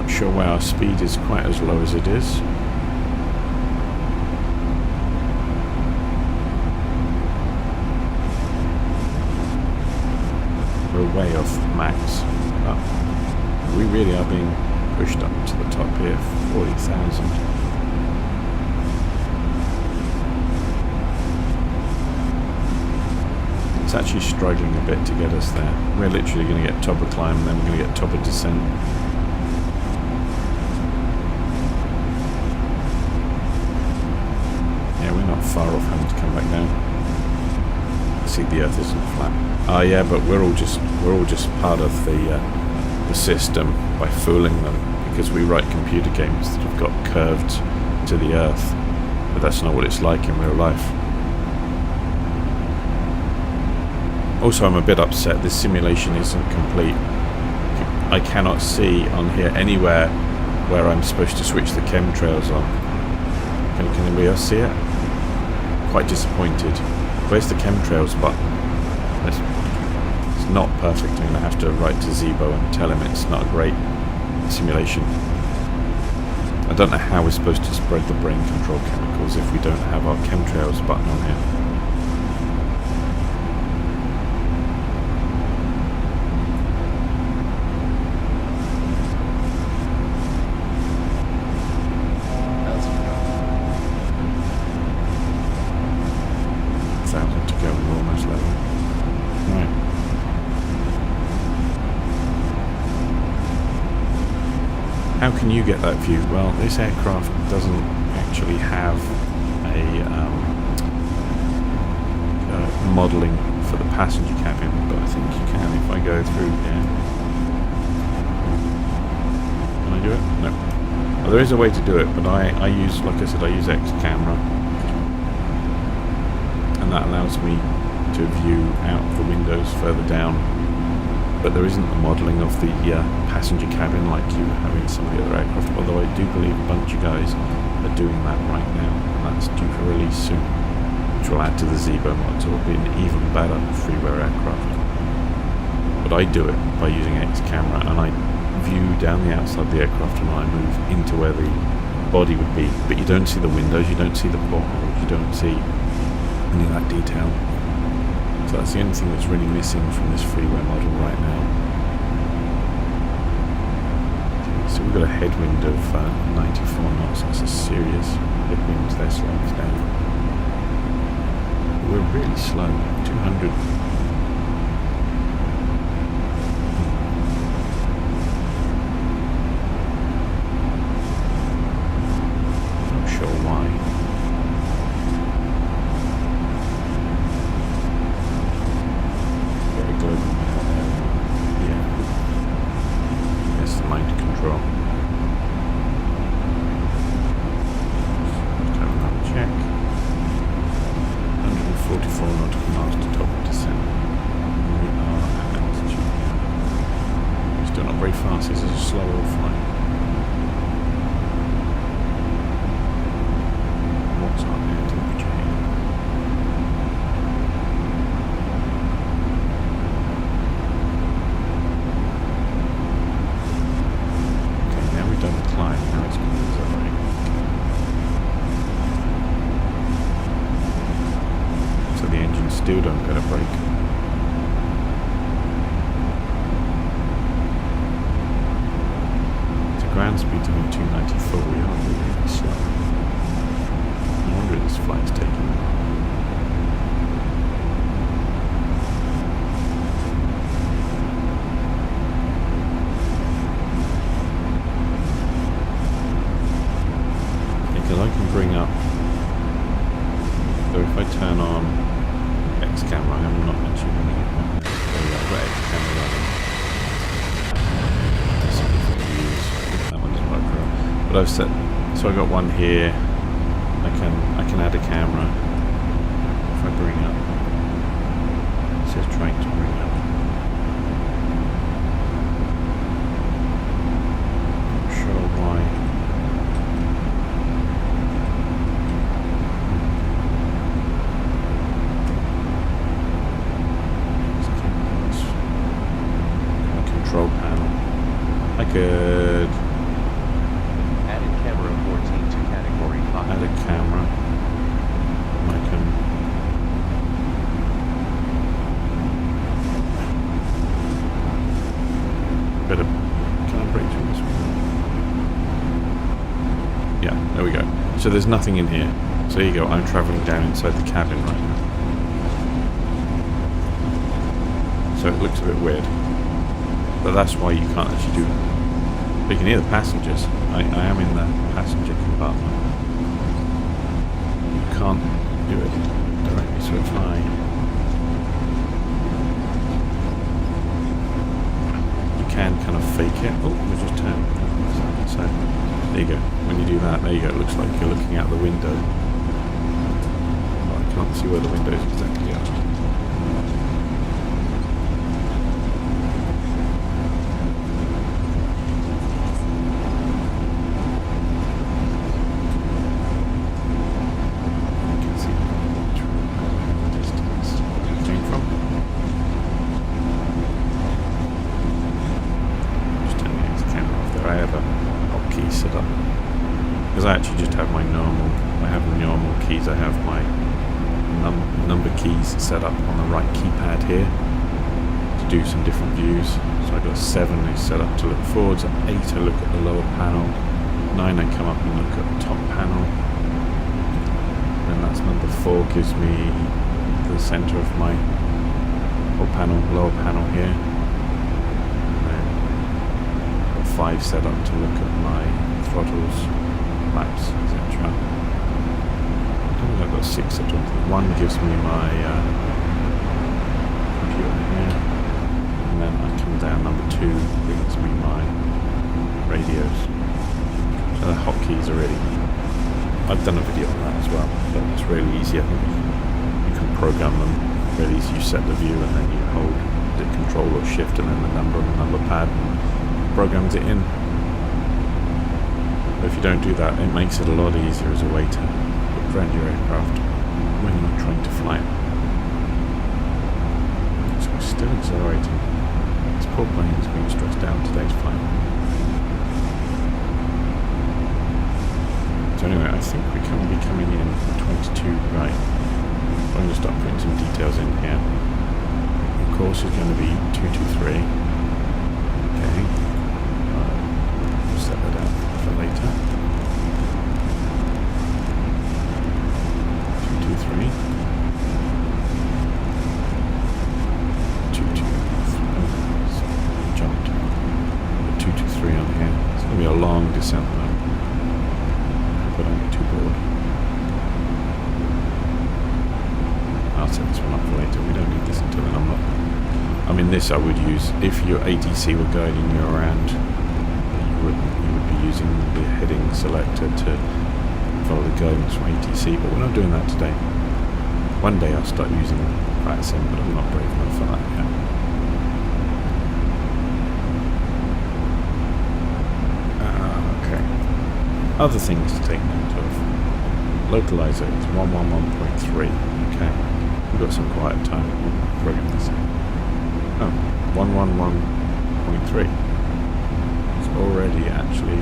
Sure why our speed is quite as low as it is. We're way off max. Oh, we really are being pushed up to the top here. 40,000. It's actually struggling a bit to get us there. We're literally going to get top of climb, then we're going to get top of descent. Far off having to come back down. See, the Earth isn't flat. Oh yeah, but we're all just part of the system by fooling them, because we write computer games that have got curved to the Earth, but that's not what it's like in real life. Also, I'm a bit upset. This simulation isn't complete. I cannot see on here anywhere where I'm supposed to switch the chemtrails on. Can anybody else see it? Quite disappointed. Where's the chemtrails button? It's not perfect. I'm going to have to write to Zibo and tell him it's not a great simulation. I don't know how we're supposed to spread the brain control chemicals if we don't have our chemtrails button on here. How can you get that view? Well, this aircraft doesn't actually have a modelling for the passenger cabin, but I think you can if I go through here. Can I do it? No. Well, there is a way to do it, but I use, like I said, I use X camera, and that allows me to view out the windows further down. But there isn't the modelling of the passenger cabin like you have in some of the other aircraft, although I do believe a bunch of guys are doing that right now, and that's due for release soon, which will add to the Zibo mod, so it'll be an even better freeware aircraft. But I do it by using X camera, and I view down the outside of the aircraft and I move into where the body would be, but you don't see the windows, you don't see the portholes, you don't see any of that detail. So that's the only thing that's really missing from this freeware model right now. So we've got a headwind of 94 knots. That's a serious headwind. They're slowing us down. We're really slow. 200. Not sure why. Check. 94 nautical miles to top descent. We are at altitude now. Still not very fast, this is a slow old flight. What's our air temperature here? Okay, now we've done the climb, now it's going to accelerate. So the engines still don't get a brake. The ground speed's only 294, we are really slow. No wonder this flight's taking a while. Because I can bring up, so if I turn on X camera, I have not mentioned anything about that. There we go, I've got X camera running. There's some different views. That one doesn't work for it. But I've set, so I got one here. I can add a camera. If I bring up, it says trying to bring up. Not sure why. Control panel. I could Added camera 14 to category 5. add a camera. I can better. Can I break through this one? Yeah, there we go. So there's nothing in here. So there you go. I'm traveling down inside the cabin right now. So it looks a bit weird. But that's why you can't actually do it. But you can hear the passengers. I am in the passenger compartment. You can't do it directly, so if you can kind of fake it. Oh, we just turned. So there you go. When you do that, there you go. It looks like you're looking out the window. Well, I can't see where the windows exactly are. Because I actually just have my normal, I have the normal keys, I have my number keys set up on the right keypad here to do some different views. So I got 7 is set up to look forwards, 8 I look at the lower panel, 9 I come up and look at the top panel, then that's number 4 gives me the center of my whole panel, lower panel here, and then I've got 5 set up to look at my throttles, flaps, etc. I think I've got 6 set up. 1 gives me my computer here, and then I come down, number 2 brings me my radios. So the hotkeys are really, I've done a video on that as well, but it's really easy. I think you can program them really easy. You set the view and then you hold the control or shift and then the number on the number pad and programs it in. But if you don't do that, it makes it a lot easier as a way to look around your aircraft when you're trying to fly it. So it's still accelerating. This poor plane is being stressed out today's flight. So anyway, I think we can be coming in 22 right. I'm going to start putting some details in here. The course is going to be 223. Okay. Set that out for later. 223. 223. Oh, jumped. 223 on here. It's going to be a long descent though. But I'm too bored. I'll set this one up for later. We don't need this until then. I mean, this I would use if your ATC were guiding you around. You would be using the heading selector to follow the guidance from ATC, but we're not doing that today. One day I'll start using VATSIM, but I'm not brave enough for that yet. Okay. Other things to take note of. Localizer is 111.3. Okay. We've got some quiet time. We'll program this in. Oh, 111.3. It's already actually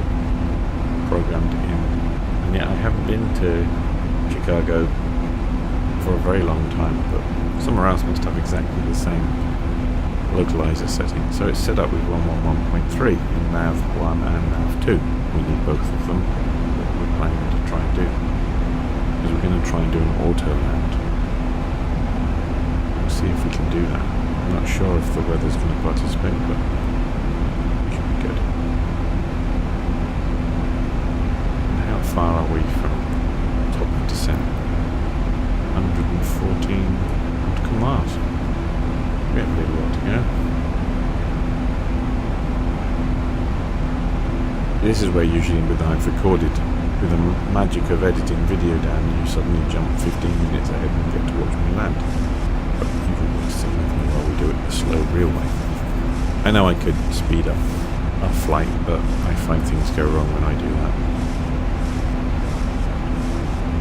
programmed in. And yet I haven't been to Chicago for a very long time, but somewhere else must have exactly the same localizer setting. So it's set up with 111.3 in nav 1 and nav 2. We need both of them. What we're planning to try and do is we're going to try and do an auto land. We'll see if we can do that. I'm not sure if the weather's going to participate, but it should be good. And how far are we from top of descent? 114 nautical miles. We have a little while to go. This is where usually with I've recorded, with the magic of editing video down, you suddenly jump 15 minutes ahead and get to watch me land. But you can see with me while we do it the slow real way. I know I could speed up our flight, but I find things go wrong when I do that.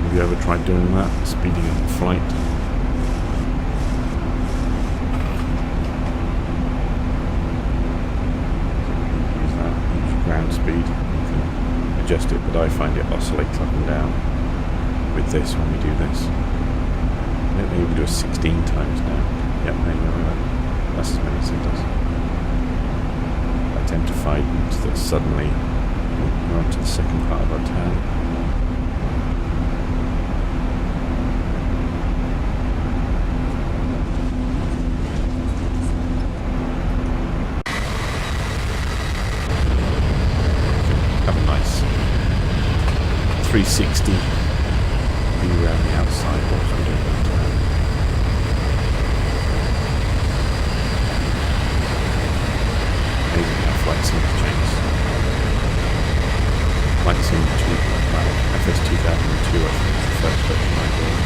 Have you ever tried doing that? Speeding up a flight? Use that, use ground speed. You can adjust it, but I find it oscillates up and down with this when we do this. I think we do it 16 times now. Yep, there you go. That's as many as it does. I tend to find that suddenly we're on to the second part of our turn. Have a nice 360 view around the outside whilst I'm doing that. Amazing how flight sim changes. Flight sim 2, FS 2002 I think is the first version I built.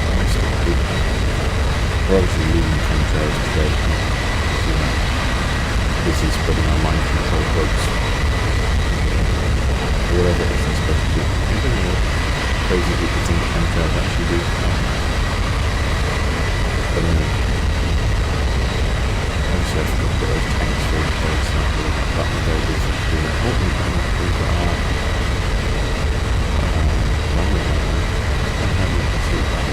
I still do that. We're obviously leaving chemtrails today. Busy spreading our mind control bugs. Whatever it is they're supposed to do. I don't know what crazy people think chemtrails actually do. But anyway. Obviously I forgot to put those tanks for the place. So I'll put that button there with them to do that. Oh, we've got our long way out there. I don't know if you can see that.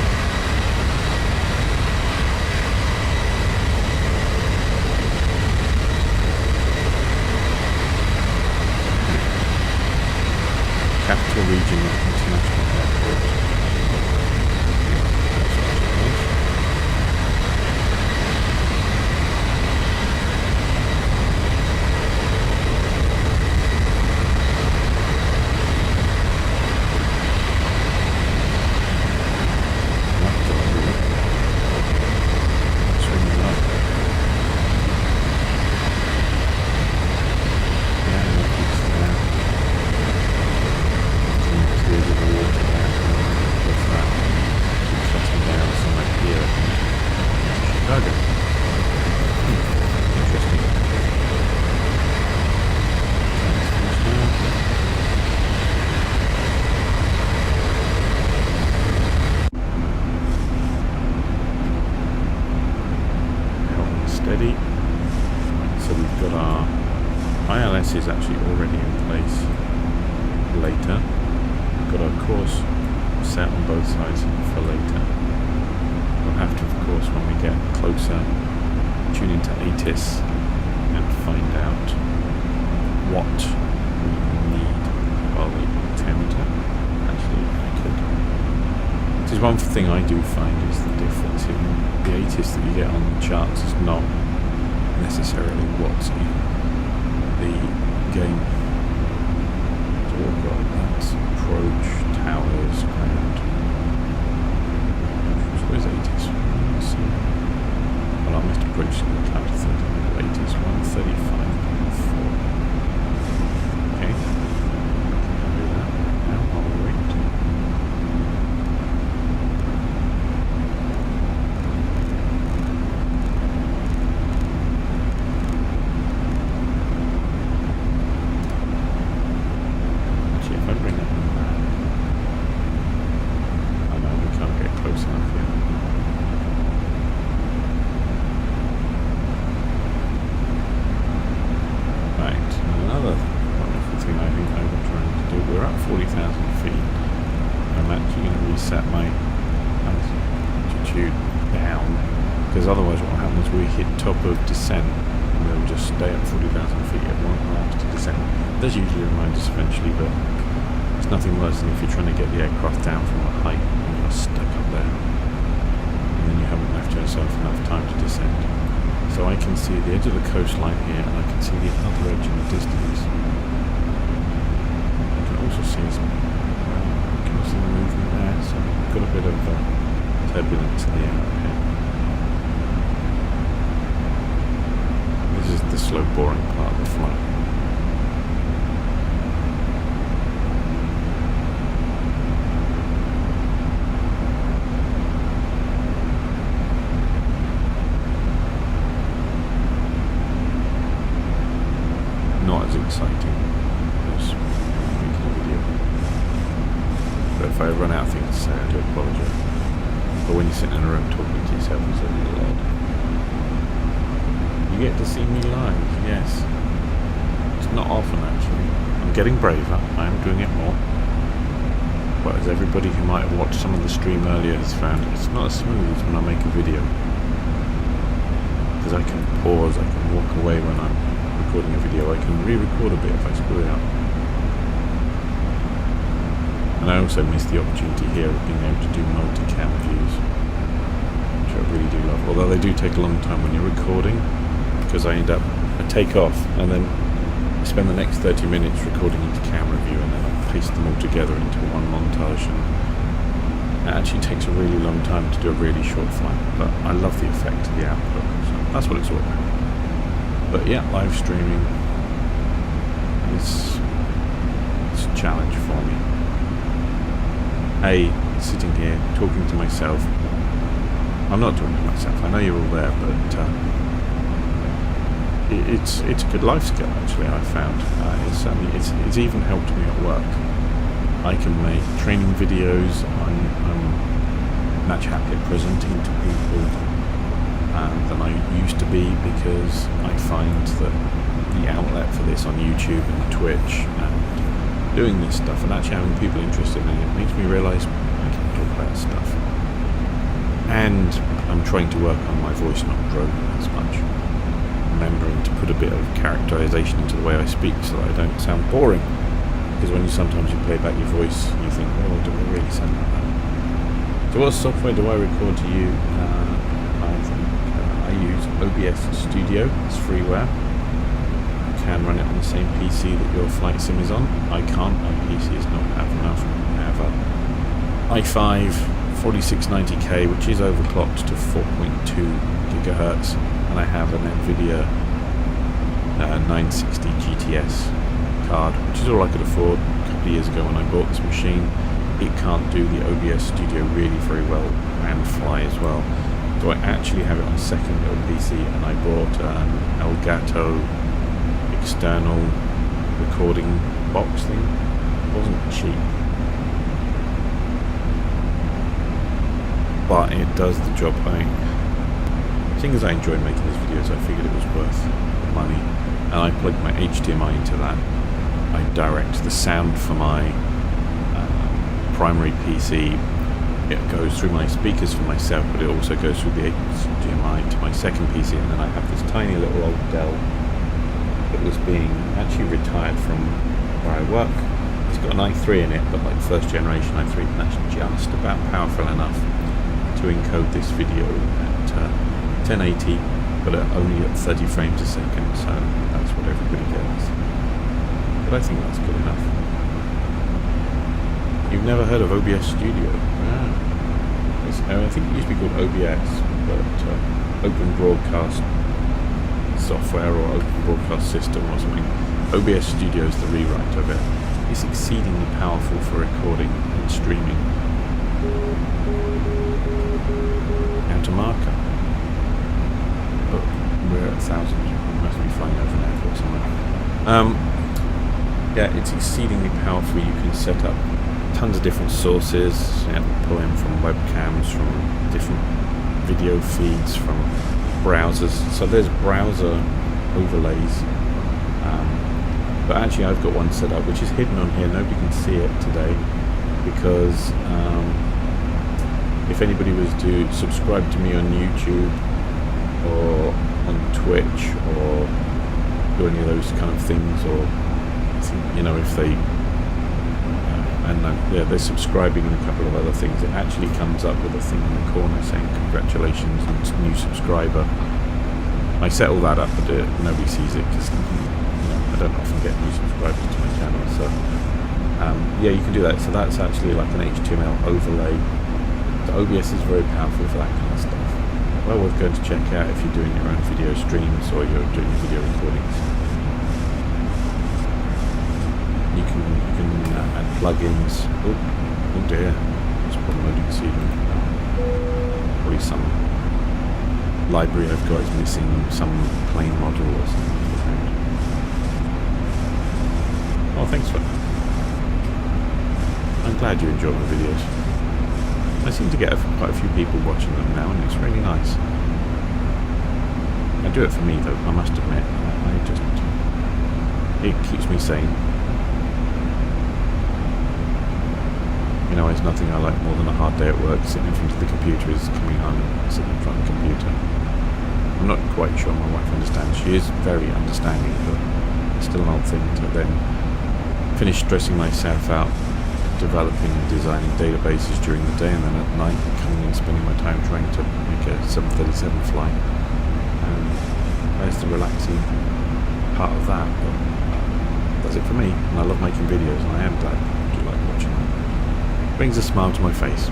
Capital Region International Airport. Is actually already in place later. We've got our course set on both sides for later. We'll have to, of course, when we get closer, tune into ATIS and find out what we need. Well, we attempt to. Actually, I could. This is one thing I do find is the difference in the ATIS that you get on the charts is not necessarily what's in the game. So we've got that's approach, towers, ground. Where's 80s? Well, I must approach the cloud to 30. 80s, 135.4. Okay. I'll do that now while we wait. actually going to reset my altitude down, because otherwise what will happen is we hit top of descent and we'll just stay at 40,000 feet. It won't allow us to descend. There's usually reminders eventually, but it's nothing worse than if you're trying to get the aircraft down from a height and you're stuck up there, and then you haven't left yourself enough time to descend. So I can see the edge of the coastline here, and I can see the other edge in the distance. I can also see some movement there, so I've got a bit of turbulence in the air up here. This is the slow, boring part of the flight. Not as exciting as making a video. But if I run out of things to say, I do apologise. But when you sit in a room talking to yourself, it's a little odd. You get to see me live, yes. It's not often actually. I'm getting braver, I am doing it more. But as everybody who might have watched some of the stream earlier has found, it's not as smooth as when I make a video. Because I can pause, I can walk away when I'm recording a video, I can re-record a bit if I screw it up. And I also miss the opportunity here of being able to do multi-cam views, which I really do love. Although they do take a long time when you're recording, because I take off and then spend the next 30 minutes recording into camera view, and then I paste them all together into one montage, and it actually takes a really long time to do a really short flight. But I love the effect of the output, so that's what it's all about. But yeah, live streaming is a challenge for me. Sitting here talking to myself. I'm not talking to myself. I know you're all there, but it's a good life skill actually. I found it's even helped me at work. I can make training videos. I'm much happier presenting to people than I used to be, because I find that the outlet for this on YouTube and Twitch and doing this stuff and actually having people interested in it makes me realise I can talk about stuff. And I'm trying to work on my voice not droning as much, remembering to put a bit of characterisation into the way I speak so that I don't sound boring, because when sometimes you play back your voice you think, oh, do I really sound like that? So what software do I record to you? I use OBS Studio. It's freeware. You can run it on the same PC that your flight sim is on. I can't. My PC is not powerful enough. I have a i5 4690K, which is overclocked to 4.2 gigahertz, and I have an NVIDIA 960 GTS card, which is all I could afford a couple of years ago when I bought this machine. It can't do the OBS Studio really very well and fly as well. So I actually have it on a second little PC, and I bought an Elgato external recording box thing. It wasn't cheap, but it does the job. Seeing as I enjoy making these videos, I figured it was worth the money, and I plugged my HDMI into that. I direct the sound for my primary PC. It goes through my speakers for myself, but it also goes through the HDMI to my second PC, and then I have this tiny little old Dell that was being actually retired from where I work. It's got an i3 in it, but like first generation i3, and that's just about powerful enough to encode this video at 1080, but only at 30 frames a second, so that's what everybody gets. But I think that's good enough. You've never heard of OBS Studio? I think it used to be called OBS, but Open Broadcast Software or Open Broadcast System or something. OBS Studio is the rewrite of it. It's exceedingly powerful for recording and streaming. Out to marker. Look, we're at 1,000. We must be flying over an airport somewhere. Yeah, it's exceedingly powerful. You can set up tons of different sources, pull in from webcams, from different video feeds, from browsers. So there's browser overlays, but actually I've got one set up which is hidden on here. Nobody can see it today. because if anybody was to subscribe to me on YouTube or on Twitch or do any of those kind of things, or you know, if they yeah, they're subscribing and a couple of other things, it actually comes up with a thing in the corner saying congratulations on new subscriber. I set all that up, but nobody sees it because I don't often get new subscribers to my channel. So yeah, you can do that. So that's actually like an HTML overlay. So OBS is very powerful for that kind of stuff. Well worth going to check out if you're doing your own video streams or you're doing video recordings. You can add plugins. Oh dear, it's probably loading the seedling. Probably some library I've got is missing some plane model or something. Oh, thanks for that. I'm glad you enjoy my videos. I seem to get quite a few people watching them now, and it's really nice. I do it for me though, I must admit. It keeps me sane. You know, there's nothing I like more than a hard day at work. Sitting in front of the computer is coming home and sitting in front of the computer. I'm not quite sure my wife understands. She is very understanding, but it's still an odd thing to then finish stressing myself out developing and designing databases during the day, and then at night coming and spending my time trying to make a 737 flight. There's the relaxing part of that, but that's it for me. And I love making videos, and I am glad you like watching them. Brings a smile to my face.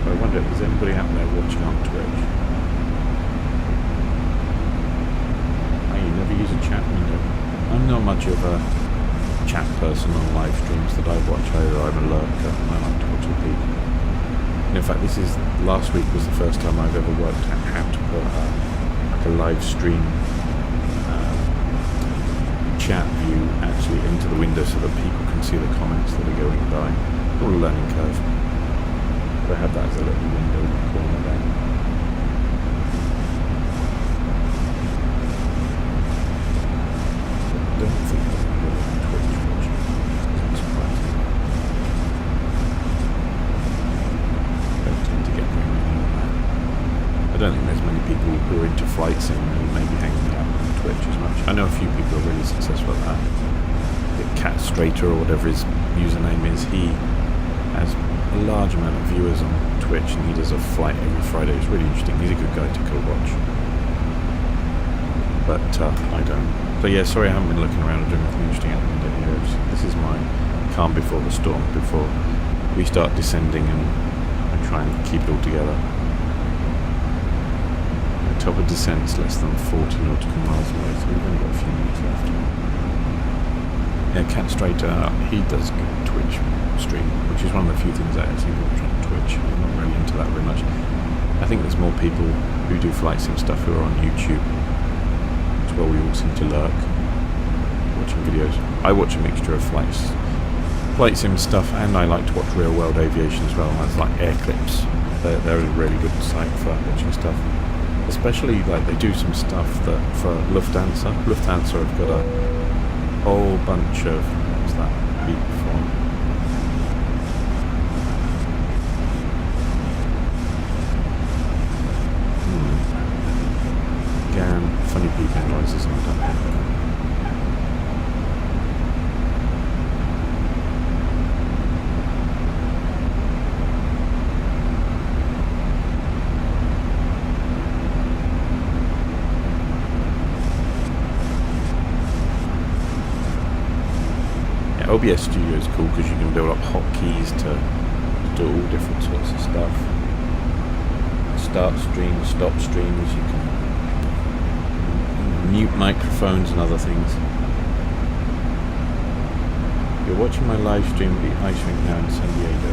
I wonder if there's anybody out there watching on Twitch. Never use a chat window. I'm not much of a chat person on live streams that I watch either. I'm a lurker and I like to watch the people. And in fact, last week was the first time I've ever worked out how to put like a live stream chat view actually into the window so that people can see the comments that are going by. All a learning curve. But I have that as a little window in the corner there. I don't think there's anybody on Twitch watching. Doesn't surprise me. Don't tend to get very many on that. I don't think there's many people who are into flight sim who may be hanging out on Twitch as much. I know a few people are really successful at that. The Cat Strater or whatever his username is, he has a large amount of viewers on Twitch and he does a flight every Friday. It's really interesting. He's a good guy to go watch. But I don't. So yeah, sorry I haven't been looking around and doing anything interesting at the window here. This is my calm before the storm, before we start descending and I try and keep it all together. The top of descent's less than 40 nautical miles away, so we've only got a few minutes left. Yeah, Cat Strater, he does good Twitch stream, which is one of the few things I actually watch on Twitch. I'm not really into that very much. I think there's more people who do flight sim stuff who are on YouTube. Well, we all seem to lurk watching videos. I watch a mixture of flight sim stuff, and I like to watch real world aviation as well. That's like air clips. They're a really good site for watching stuff. Especially like they do some stuff that for Lufthansa. Lufthansa have got a whole bunch of what's that beep from? Funny beeping noises on the yeah, OBS Studio is cool because you can build up hotkeys to do all different sorts of stuff. Start streams, stop streams, you can mute microphones and other things. You're watching my live stream at the ice rink now in San Diego.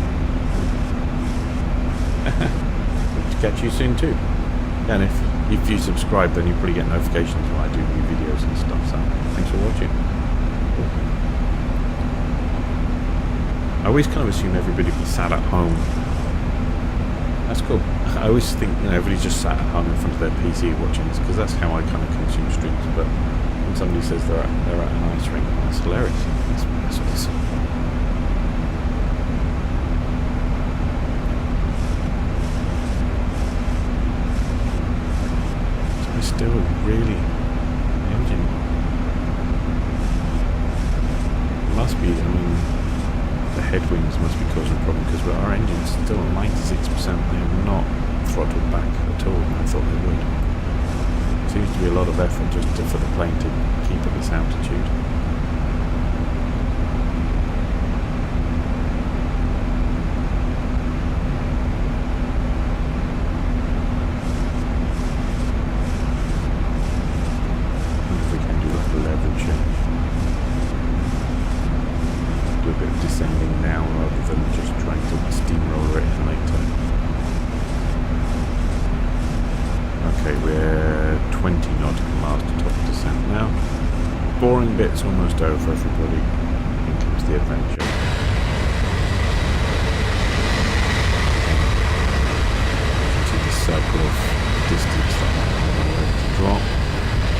Hope to catch you soon too. And if you subscribe, then you probably get notifications when I do new videos and stuff. So thanks for watching. I always kind of assume everybody would be sat at home That's cool. I always think, you know, everybody's just sat at home in front of their PC watching this, because that's how I kind of consume streams. But when somebody says they're at an ice rink, that's hilarious. That's awesome. So it's still really engine. It must be, I mean, the headwinds must be causing a problem, because our engine's still at 96%. They have not throttled back at all. I thought they would. It seems to be a lot of effort just for the plane to keep at this altitude. I wonder if we can do like a level change. Do a bit of descending now rather than just trying to steamroller it in later. Okay, we're 20 nautical miles to top descent now. Boring bit's almost over, everybody. In comes the adventure. You can see the circle of distance that I'm ready to drop.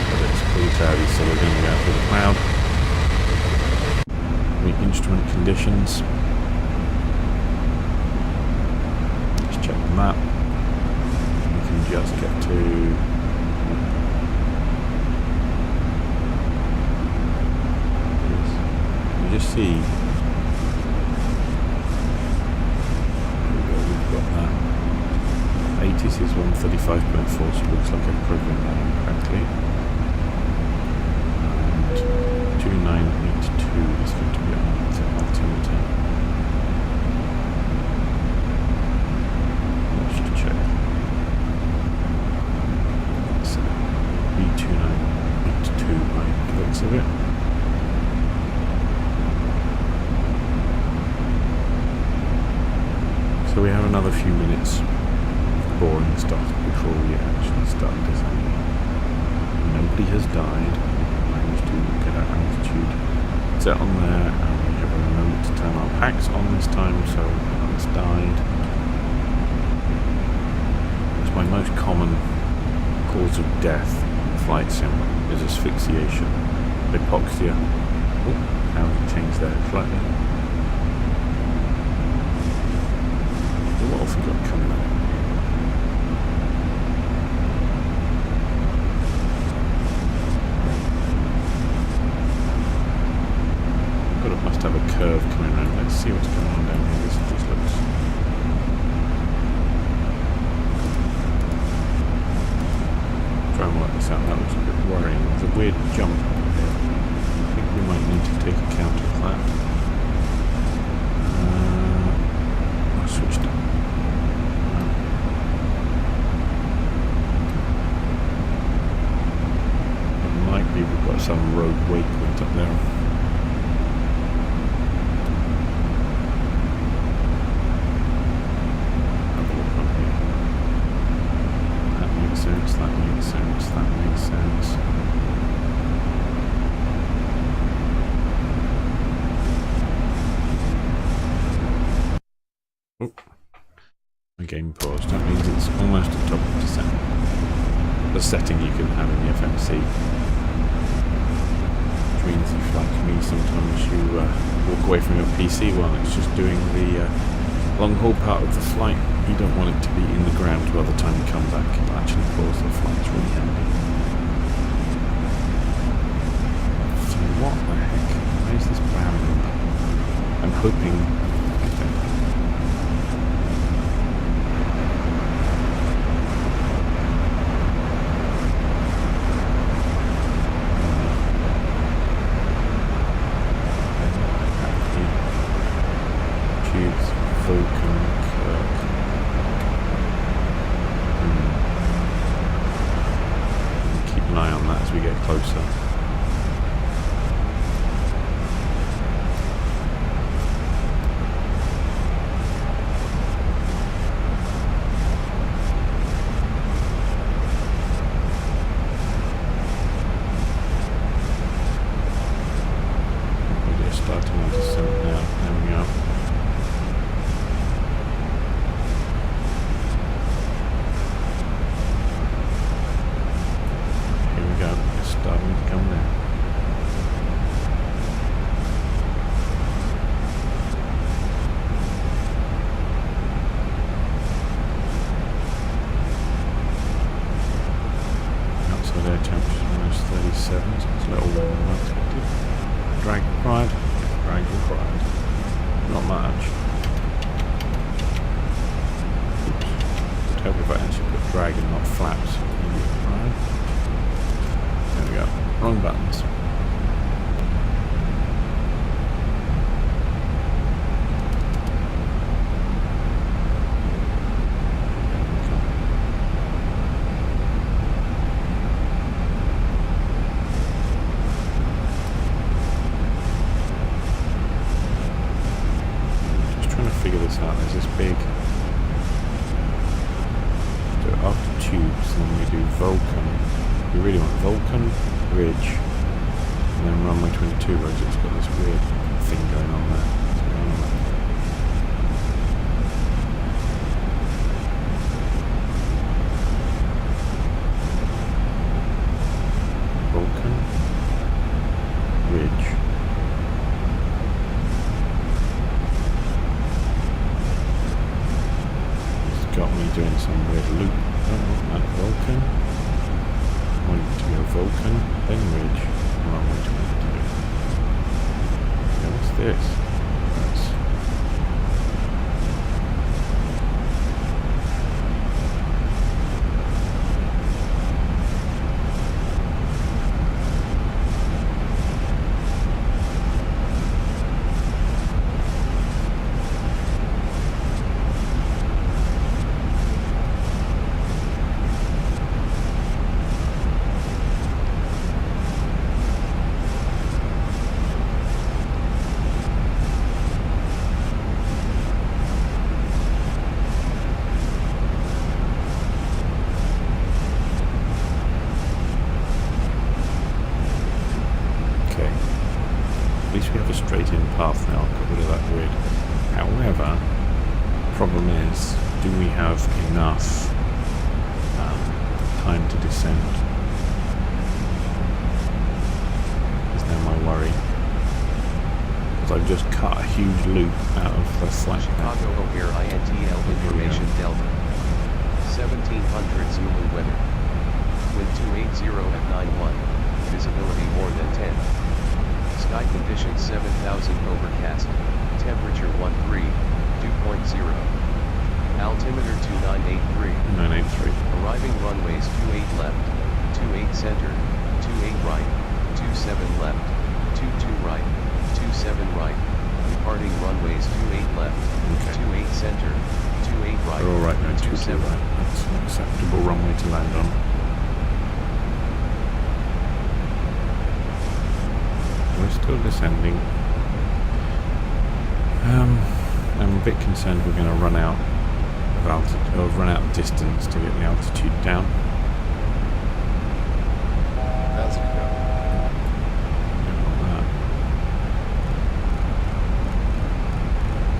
But it's pretty cloudy, so we're going to be out with a cloud. Instrument conditions. Let's check the map. We can just get to you just see we've got that. ATIS is 135.4, so it looks like I've programmed that incorrectly. And 2982 is going to be on altimeter. Let's just check. It's B2982 by the looks of it. So we have another few minutes of boring stuff before we actually start descending. Nobody has died. Managed to get our altitude set on there, and we have a moment to turn our packs on this time, so no one's died. It's my most common cause of death in flight sim is asphyxiation, hypoxia. Oh, how we changed there slightly. What else have we got coming up? Must have a curve coming around. Let's see what's going on down here. This looks. Try and work this out. That looks a bit worrying. There's a weird jump up here. I think we might need to take account of that. I switched it. It might be we've got some rogue waypoint up there. That makes sense. Oh, my game paused. That means it's almost at top of descent. The setting you can have in the FMC. Which means if, like me, sometimes you walk away from your PC while it's just doing the long haul part of the flight. You don't want it to be in the ground by the time you come back. It'll actually pause the flight. It's really handy. So what the heck? Where's this brown number? I'm hoping... closer. We're just starting to descend now. There we go. me to come down. Outside air temperature minus 37, so it's a little warmer than I expected. Drag required? Drag required. Not much. Oops. I'd hope if I actually put drag and not flaps. Right. There we go. Wrong buttons. Figure this out. There's this big. So after tubes, then we do Vulcan. We really want Vulcan, Ridge, and then runway 22 roads. It's got this weird thing going on there. What's going on there? Vulcan, Ridge. Got me doing some weird loop. I don't want that. Vulcan. I want it to go Vulcan, then Ridge, runway 22. Yeah, what's this? That's straight in path now. I've got rid of that grid. However, problem is, do we have enough time to descend? Is now my worry. Because I've just cut a huge loop out of the flight path. Chicago O'Hare INTL information Delta. 1700 Zulu weather. Wind 280 at 91. Visibility more than 10. Sky conditions 7000 overcast, temperature 13, dew point 0. Altimeter 2983. 983. Arriving runways 28 left, 28 center, 28 right, 27 left, 22 right, 27 right. Departing runways 28 left, Okay. 28 center, 28 right, We're all right now. 27 right. That's an acceptable runway to land on. We're still descending. I'm a bit concerned we're going to run out of altitude, or run out of distance to get the altitude down. That's Don't want that.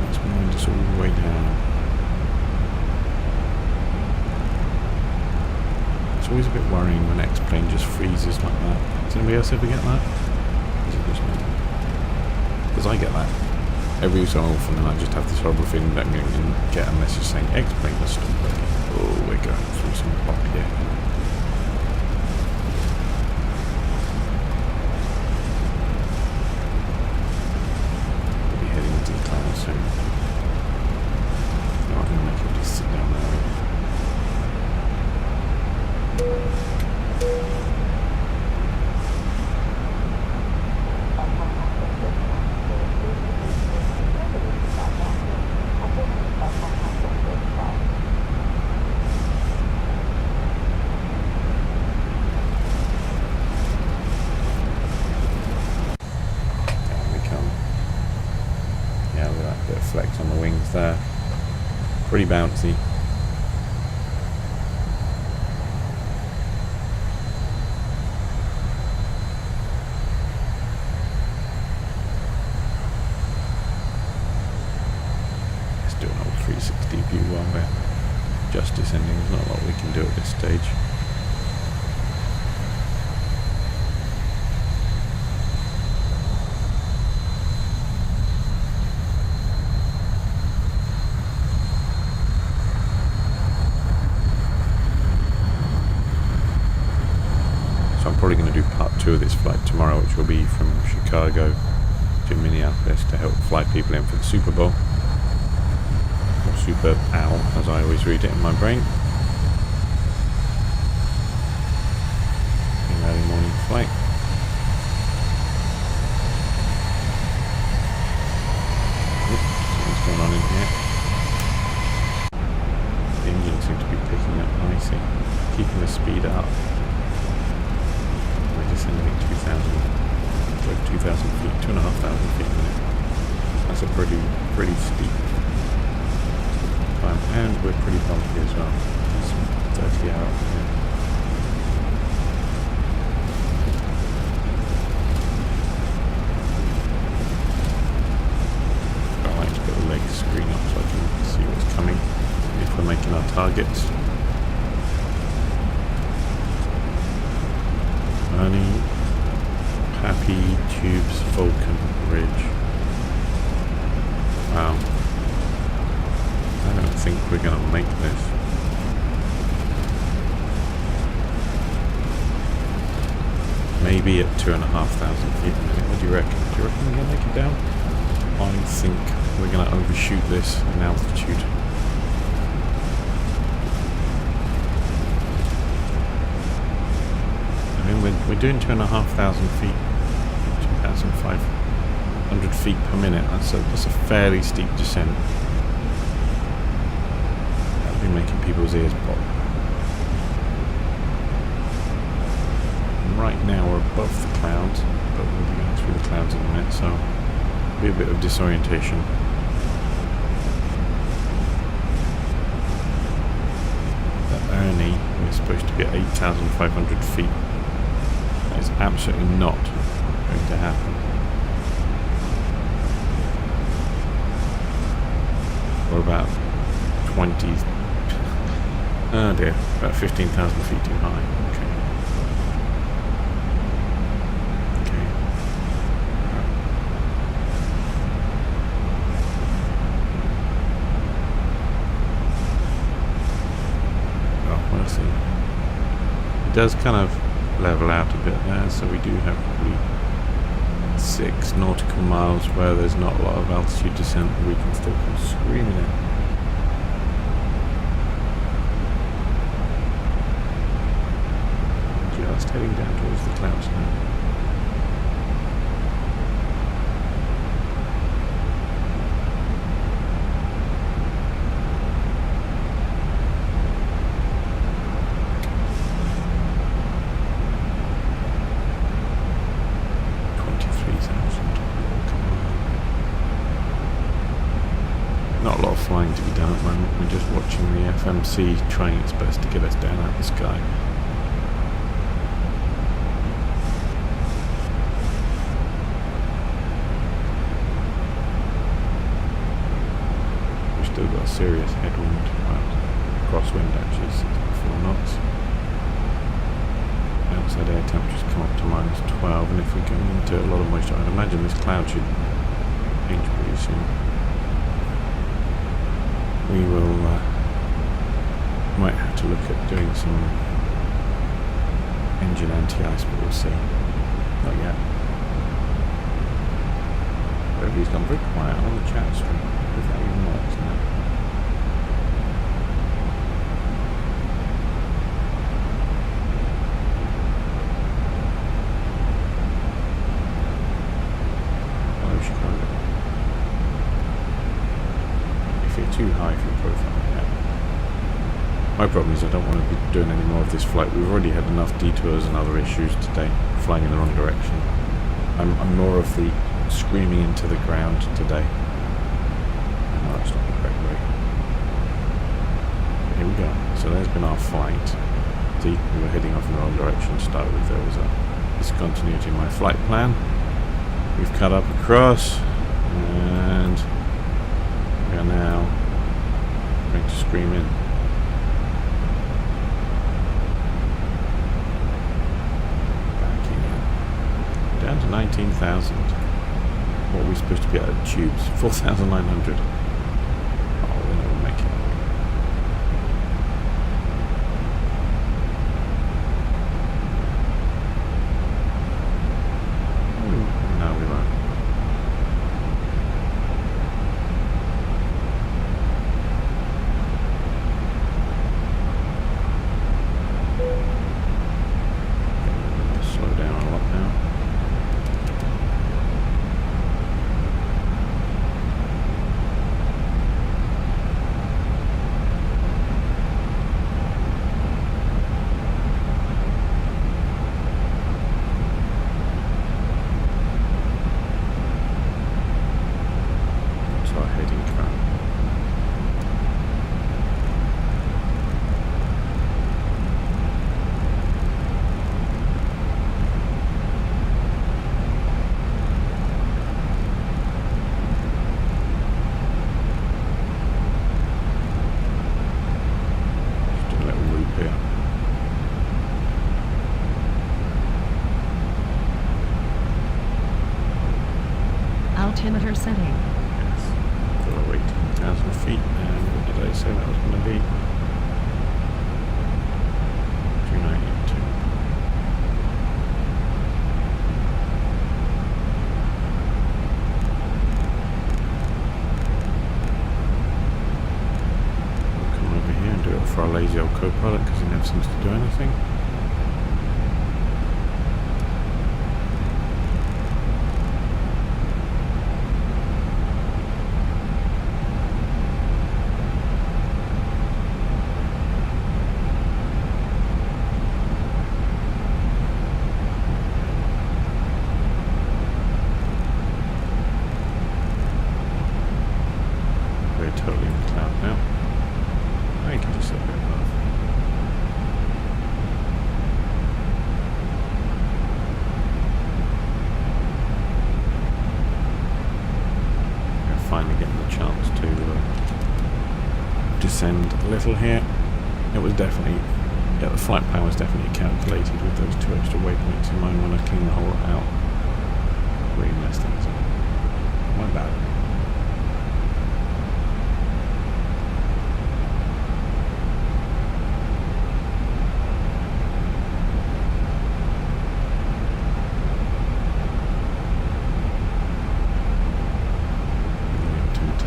Let's wind us all the way down. It's always a bit worrying when Xplane just freezes like that. Does anybody else ever get that? Because I get that every so often, and I just have this horrible feeling that I'm going to get a message saying Xplane has stopped working. Oh, we're going through some pop here. We'll be heading into the clouds soon. No, I'm going to make you just sit down there. Flex on the wings there. Pretty bouncy. Let's do an old 360 view while we're just descending. There's not a lot we can do at this stage. part 2 of this flight tomorrow, which will be from Chicago to Minneapolis to help fly people in for the Super Bowl. Or Super Owl, as I always read it in my brain. An early morning flight. Something's going on in here. The engine seems to be picking up nicely, keeping the speed up. We're descending at 2,000 feet, 2,500 feet a minute. That's a pretty steep climb, and we're pretty bumpy as well. It's 30 hours. I like to put the leg screen up so I can see what's coming if we're making our targets. Ernie, Happy Tubes, Vulcan Ridge. Wow. I don't think we're going to make this. Maybe at 2,500 feet a minute. What do you reckon? Do you reckon we're going to make it down? I think we're going to overshoot this in altitude. I mean, we're doing 2,500 feet, 2,500 feet per minute. That's a fairly steep descent. That'll be making people's ears pop. And right now we're above the clouds, but we'll be going through the clouds in a minute, so it'll be a bit of disorientation. At Ernie, we're supposed to be at 8,500 feet. That is absolutely not going to happen. We're about 20... oh dear, about 15,000 feet too high. Okay. Okay. Oh, we'll see. It does kind of level out a bit there, so we do have probably 6 nautical miles where there's not a lot of altitude descent and we can still come screaming in. Just heading down towards the clouds now. Not a lot of flying to be done at the moment. We're just watching the FMC trying its best to get us down out of the sky. We've still got a serious headwind, well, crosswind actually, 64 knots. Outside air temperatures come up to -12, and if we go into a lot of moisture, I'd imagine this cloud should change pretty soon. We will might have to look at doing some engine anti-ice, but we'll see. Not yet. Everybody's gone very quiet on the chat stream. If that even works now. Hello, Chicago. Too high for the profile, yeah. My problem is I don't want to be doing any more of this flight. We've already had enough detours and other issues today, flying in the wrong direction. I'm more of the screaming into the ground today. I know that's not the correct way. But here we go. So there's been our flight. See, we were heading off in the wrong direction to start with. There was a discontinuity in my flight plan. We've cut up across, and we are now going to scream in. Backing in. Down to 19,000. What are we supposed to be at tubes? 4,900. Oh, we're never making it. altimeter setting. Yes. So 18,000 feet, and what did I say that was going to be? 292. We'll come over here and do it for our lazy old co-pilot because he never seems to do anything. Totally in the cloud now. I can just sit a bit above. We're finally getting the chance to descend a little here. It was definitely, yeah, the flight plan was definitely calculated with those 2 extra waypoints in mind when I cleaned the whole lot out. Really messed things up. My bad.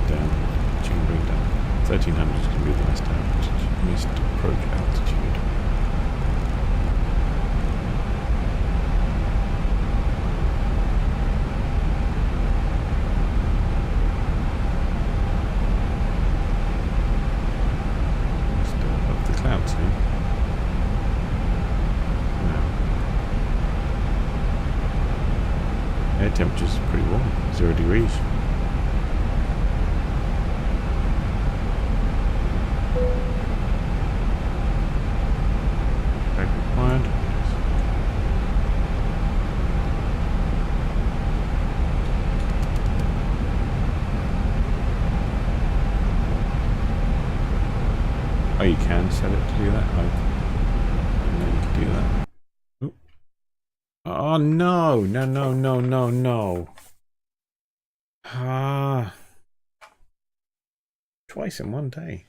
Down, 1300 is going to be the missed approach altitude. Still above the clouds here. No. Air temperatures are pretty warm, 0 degrees. Oh, you can set it to do that? Oh, and then you can do that. Oop. Oh, no. No, no, no, no, no. Ah. Twice in one day.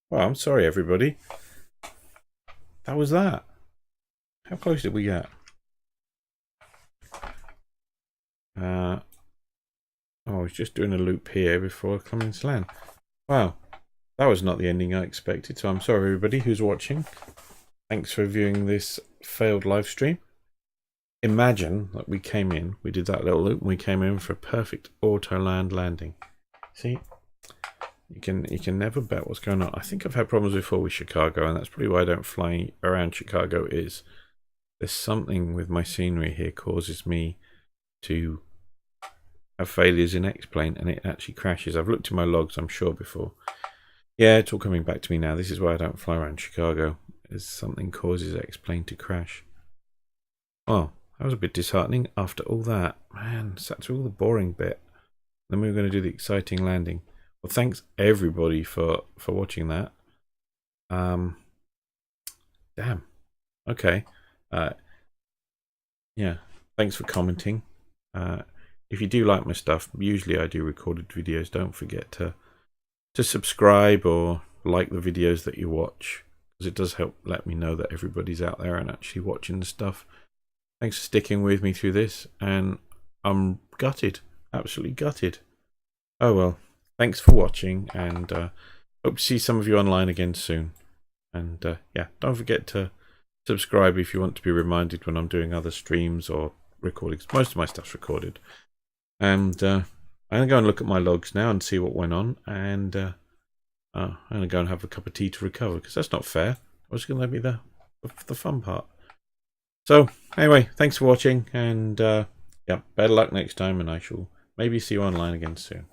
Well, I'm sorry, everybody. That was that. How close did we get? Oh, I was just doing a loop here before coming to land. Wow, that was not the ending I expected. So I'm sorry, everybody who's watching. Thanks for viewing this failed live stream. Imagine that we came in, we did that little loop, and we came in for a perfect auto landing. See, you can never bet what's going on. I think I've had problems before with Chicago, and that's probably why I don't fly around Chicago. Is there's something with my scenery here causes me to have failures in Xplane, and it actually crashes. I've looked at my logs, I'm sure, before. Yeah, it's all coming back to me now. This is why I don't fly around Chicago, is something causes Xplane to crash. Oh, that was a bit disheartening after all that. Man, sat through all the boring bit. Then we were going to do the exciting landing. Well, thanks everybody for watching that. Damn. Okay. Yeah, thanks for commenting. If you do like my stuff, usually I do recorded videos. Don't forget to subscribe or like the videos that you watch, because it does help let me know that everybody's out there and actually watching the stuff. Thanks for sticking with me through this, and I'm gutted, absolutely gutted. Oh well, thanks for watching, and hope to see some of you online again soon. And yeah, don't forget to subscribe if you want to be reminded when I'm doing other streams or recordings. Most of my stuff's recorded. And I'm going to go and look at my logs now and see what went on. And I'm going to go and have a cup of tea to recover, because that's not fair. What's going to be the fun part? So anyway, thanks for watching, and yeah, better luck next time, and I shall maybe see you online again soon.